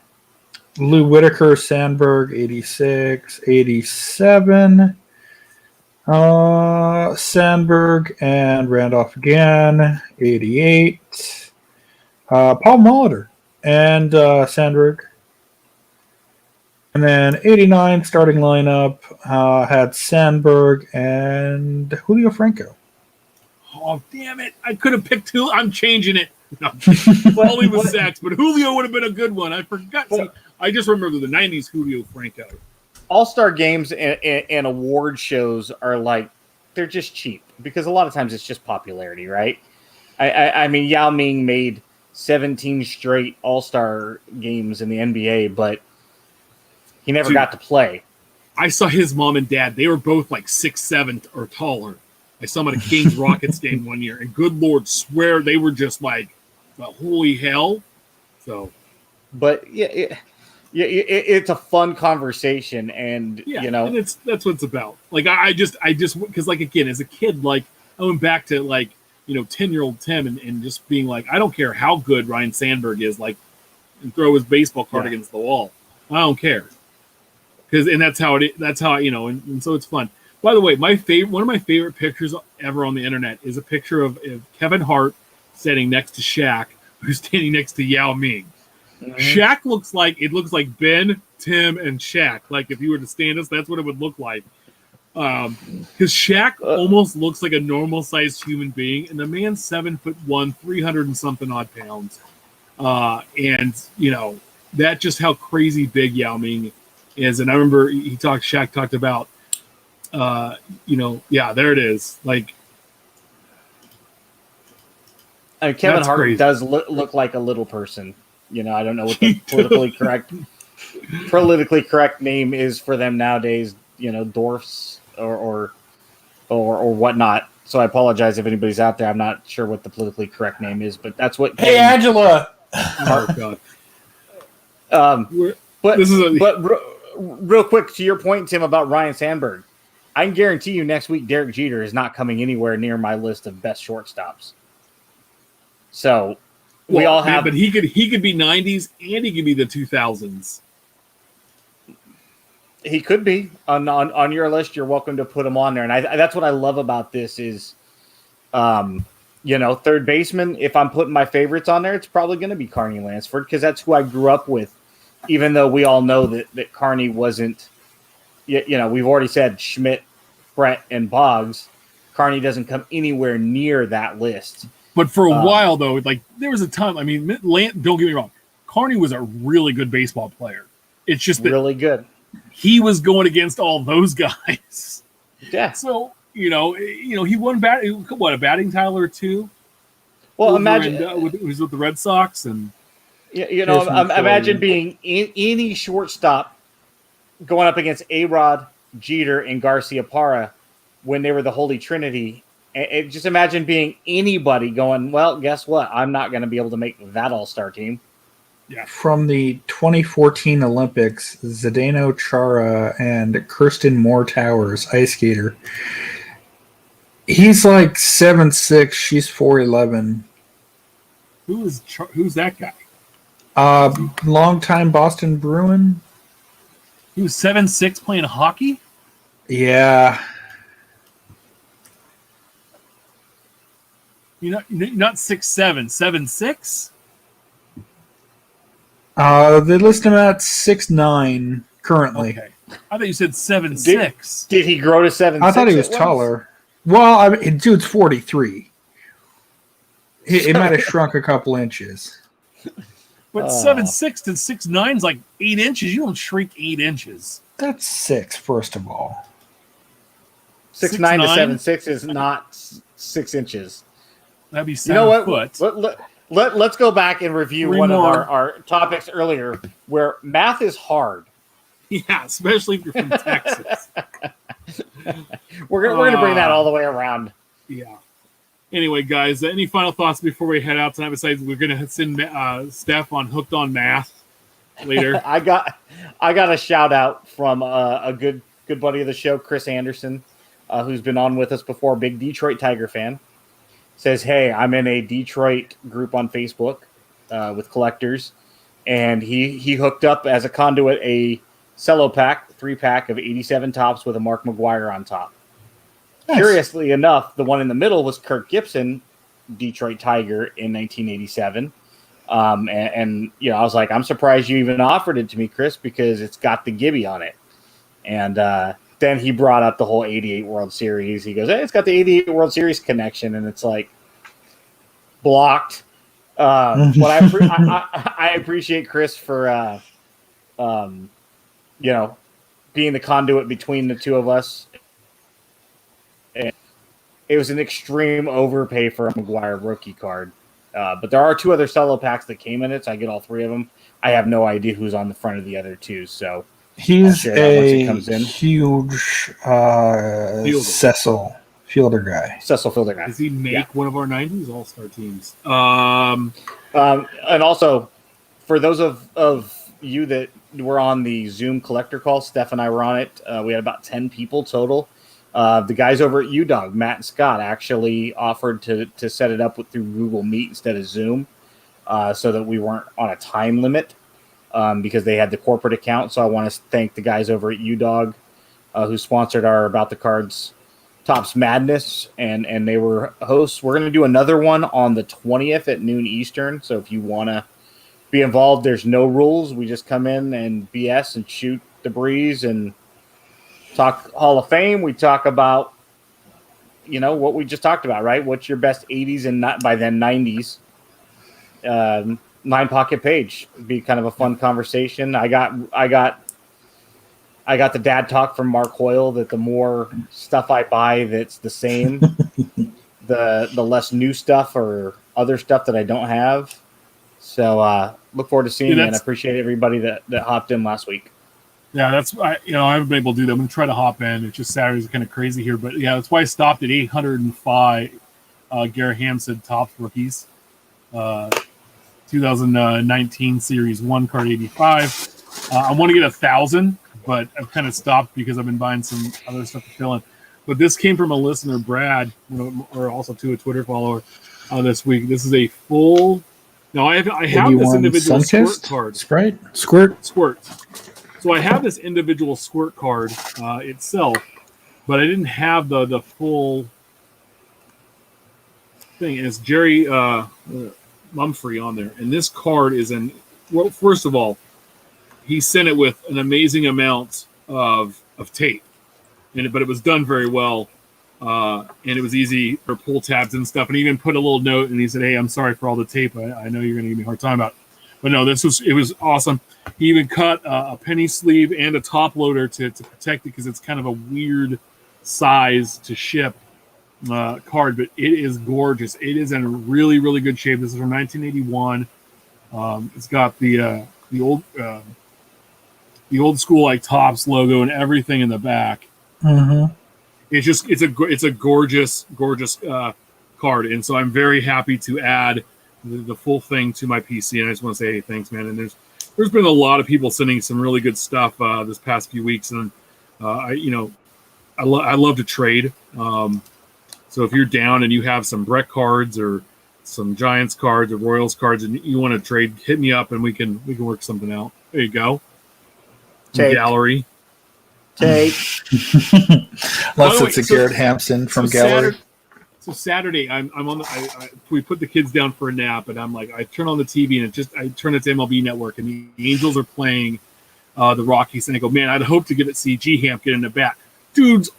Lou Whitaker, Sandberg, 86, 87. Sandberg and Randolph again, 88. Paul Molitor and Sandberg. And then 89 starting lineup had Sandberg and Julio Franco. Oh, damn it. I could have picked Julio. I'm changing it. No. Only with Sachs, but Julio would have been a good one. I forgot. See, I just remember the 90s Julio Franco. All-Star games and award shows are like, they're just cheap because a lot of times it's just popularity, right? I mean, Yao Ming made 17 straight All-Star games in the NBA, but he never got to play. I saw his mom and dad. They were both like 6'7" or taller. I saw them at a Kings Rockets game one year, and good Lord, swear they were just like, holy hell. So, but yeah, it's a fun conversation, and and that's what it's about. Like I just because like again as a kid, like I went back to like 10-year-old Tim and just being like, I don't care how good Ryan Sandberg is, like, and throw his baseball card against the wall. I don't care because that's how and so it's fun. By the way, one of my favorite pictures ever on the internet is a picture of Kevin Hart standing next to Shaq, who's standing next to Yao Ming. Mm-hmm. Shaq looks like Ben, Tim, and Shaq. Like if you were to stand us, that's what it would look like. Because Shaq almost looks like a normal-sized human being, and the man's 7'1", 300 and something odd pounds. And that's just how crazy big Yao Ming is. And I remember Shaq talked about, there it is. Like, Kevin Hart does look like a little person. I don't know what the politically correct name is for them nowadays. Dwarfs or whatnot. So I apologize if anybody's out there. I'm not sure what the politically correct name is, but that's what. Hey, Angela. Oh God. But real quick to your point, Tim, about Ryan Sandberg, I can guarantee you next week Derek Jeter is not coming anywhere near my list of best shortstops. So we all have, but he could be 90s and he could be the 2000s. He could be on your list. You're welcome to put him on there, and that's what I love about this is, third baseman. If I'm putting my favorites on there, it's probably going to be Carney Lansford because that's who I grew up with. Even though we all know that Carney wasn't, we've already said Schmidt, Brett, and Boggs. Carney doesn't come anywhere near that list. But for a while, though, like there was a time. I mean, don't get me wrong, Carney was a really good baseball player. It's just that really good. He was going against all those guys. Yeah. So he won a batting title or two. Well, imagine he was with the Red Sox and. Imagine being any shortstop going up against A-Rod, Jeter, and Garcia Parra when they were the Holy Trinity. And just imagine being anybody going, well, guess what? I'm not going to be able to make that all-star team. Yeah. From the 2014 Olympics, Zdeno Chara and Kirsten Moore Towers, ice skater. He's like 7'6", she's 4'11". Who's that guy? Longtime Boston Bruin. He was 7'6" playing hockey. Yeah. You're not 6'7", 7'6". They list him at 6'9" currently. Okay, I thought you said 7'6". Did he grow to 7'6"? I thought he was taller. Well, I mean, dude's 43. It might have shrunk a couple inches. But 7'6" to 6'9" is like 8 inches. You don't shrink 8 inches. That's 6, first of all. 6'9" to 7'6" is not 6 inches. That'd be 7 foot. Let's go back and review Three one more. of our topics earlier where math is hard. Yeah, especially if you're from Texas. We're gonna bring that all the way around. Yeah. Anyway, guys, any final thoughts before we head out tonight? Besides, we're gonna send Steph on Hooked on Math later. I got a shout out from a good buddy of the show, Chris Anderson, who's been on with us before, big Detroit Tiger fan. Says, hey, I'm in a Detroit group on Facebook with collectors, and he hooked up as a conduit a cello pack, 3-pack of 87 tops with a Mark McGwire on top. Nice. Curiously enough, the one in the middle was Kirk Gibson, Detroit Tiger in 1987. And you know, I was like, I'm surprised you even offered it to me, Chris, because it's got the Gibby on it. And then he brought up the whole 88 World Series. He goes, hey, it's got the 88 World Series connection. And it's like blocked. But I appreciate Chris for, you know, being the conduit between the two of us. And it was an extreme overpay for a McGwire rookie card. But there are 2 other cello packs that came in it, so I get all 3 of them. I have no idea who's on the front of the other 2, so he's a huge Cecil Fielder guy. Cecil Fielder guy. Does he make one of our 90s All-Star teams? And also, for those of you that were on the Zoom collector call, Steph and I were on it. We had about 10 people total. The guys over at UDog, Matt and Scott, actually offered to set it up through Google Meet instead of Zoom, so that we weren't on a time limit, because they had the corporate account. So I want to thank the guys over at UDog who sponsored our About the Cards Tops Madness, and they were hosts. We're going to do another one on the 20th at noon Eastern. So if you want to be involved, there's no rules. We just come in and BS and shoot the breeze and talk Hall of Fame. We talk about, you know, what we just talked about, right? What's your best 80s and not by then 90s? 9-pocket page. It'd be kind of a fun conversation. I got the dad talk from Mark Hoyle that the more stuff I buy that's the same, the less new stuff or other stuff that I don't have. So look forward to seeing you, and I appreciate everybody that hopped in last week. Yeah, I haven't been able to do that. I'm going to try to hop in. It's just Saturday's kind of crazy here. But, yeah, that's why I stopped at 805 Garrett Hampson Topps rookies. 2019 Series 1 card 85. I want to get 1,000, but I've kind of stopped because I've been buying some other stuff to fill in. But this came from a listener, Brad, or also to a Twitter follower this week. This is a full – now, I have this individual Squirt card. Squirt. So I have this individual Squirt card itself, but I didn't have the full thing. And it's Jerry Mumfree on there. And this card is well, first of all, he sent it with an amazing amount of tape. But it was done very well. And it was easy for pull tabs and stuff. And he even put a little note, and he said, hey, I'm sorry for all the tape. I know you're going to give me a hard time about it. But no, it was awesome. He even cut a penny sleeve and a top loader to protect it because it's kind of a weird size to ship card, but it is gorgeous. It is in really, really good shape. This is from 1981. It's got the old school like Topps logo and everything in the back. Mm-hmm. It's a gorgeous card, and so I'm very happy to add the full thing to my PC. And I just want to say, hey, thanks, man. And there's been a lot of people sending some really good stuff this past few weeks, and I love to trade. So if you're down and you have some Brett cards or some Giants cards or Royals cards, and you want to trade, hit me up and we can work something out. There you go. Gallery. Take. Unless it's a Garrett Hampson from Gallery. Saturday, I'm on the. We put the kids down for a nap, and I'm like, I turn on the TV and I turn it to MLB Network, and the Angels are playing the Rockies, and I go, man, I'd hope to get C.G. Hamp get in the bat. The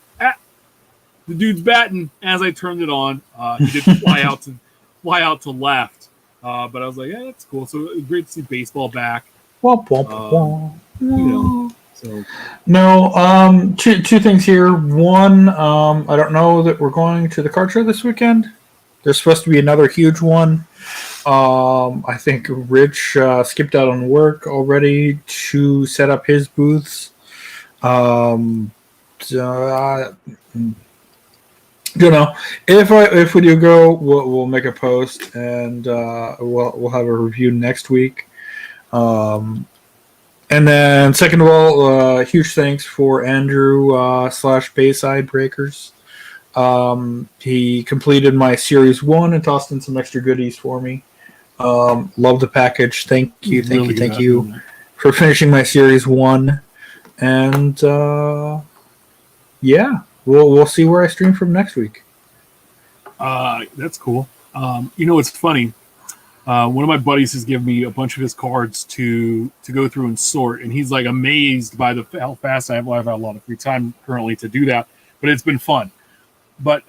dude's batting. As I turned it on, he did fly out to left, but I was like, yeah, that's cool. So great to see baseball back. So no, two things here. One, I don't know that we're going to the card show this weekend. There's supposed to be another huge one. I think Rich skipped out on work already to set up his booths. Don't know if we do go, we'll make a post and we'll have a review next week. And then, second of all, huge thanks for Andrew / Bayside Breakers. He completed my Series 1 and tossed in some extra goodies for me. Love the package. Thank you for finishing my Series 1. And, yeah, we'll see where I stream from next week. That's cool. It's funny. One of my buddies has given me a bunch of his cards to go through and sort, and he's like amazed by how fast I have. Well, I've had a lot of free time currently to do that, but it's been fun. But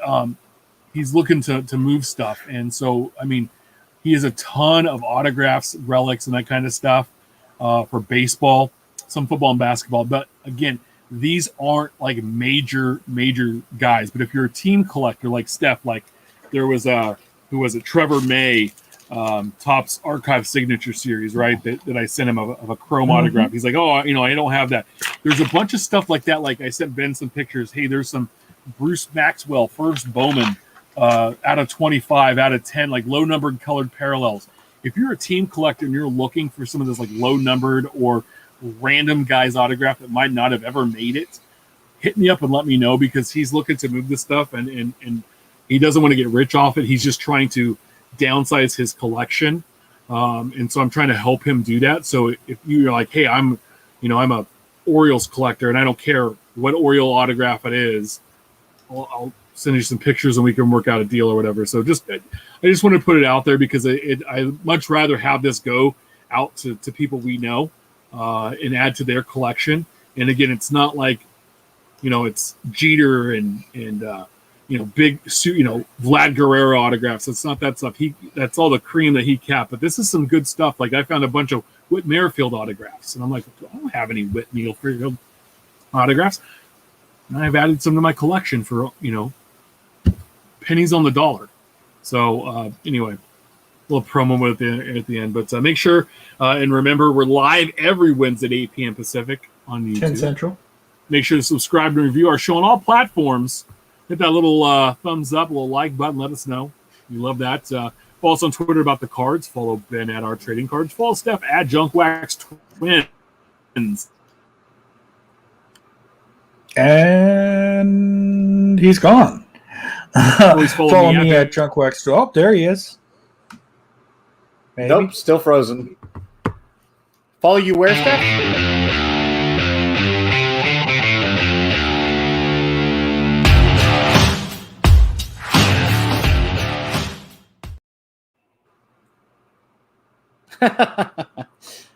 he's looking to move stuff, and so he has a ton of autographs, relics, and that kind of stuff for baseball, some football and basketball. But again, these aren't like major guys. But if you're a team collector like Steph, like there was Trevor May. Topps Archive Signature Series, right? That I sent him of a chrome autograph. He's like, oh, I don't have that. There's a bunch of stuff like that. Like I sent Ben some pictures. Hey, there's some Bruce Maxwell first Bowman out of 25, out of 10, like low numbered colored parallels. If you're a team collector and you're looking for some of this like low numbered or random guy's autograph that might not have ever made it, hit me up and let me know, because he's looking to move this stuff and he doesn't want to get rich off it. He's just trying to downsize his collection, and so I'm trying to help him do that. So if you're like, hey, I'm a Orioles collector and I don't care what Oriole autograph it is, I'll send you some pictures and we can work out a deal or whatever. So I just want to put it out there, because I much rather have this go out to people we know and add to their collection. And again, it's not like it's Jeter and big, Vlad Guerrero autographs. It's not that stuff. That's all the cream that he capped. But this is some good stuff. Like I found a bunch of Whit Merrifield autographs, and I'm like, I don't have any Whit Merrifield autographs. And I've added some to my collection for pennies on the dollar. So anyway, a little promo at the end. But make sure and remember, we're live every Wednesday at 8 p.m. Pacific on YouTube. 10 Central. Make sure to subscribe and review our show on all platforms. Hit that little thumbs up, a little like button. Let us know. We love that. Follow us on Twitter about the cards. Follow Ben at Our Trading Cards. Follow Steph at Junkwax Twins. And he's gone. Follow me at Junkwax. Oh, there he is. Maybe. Nope, still frozen. Follow you where, Steph?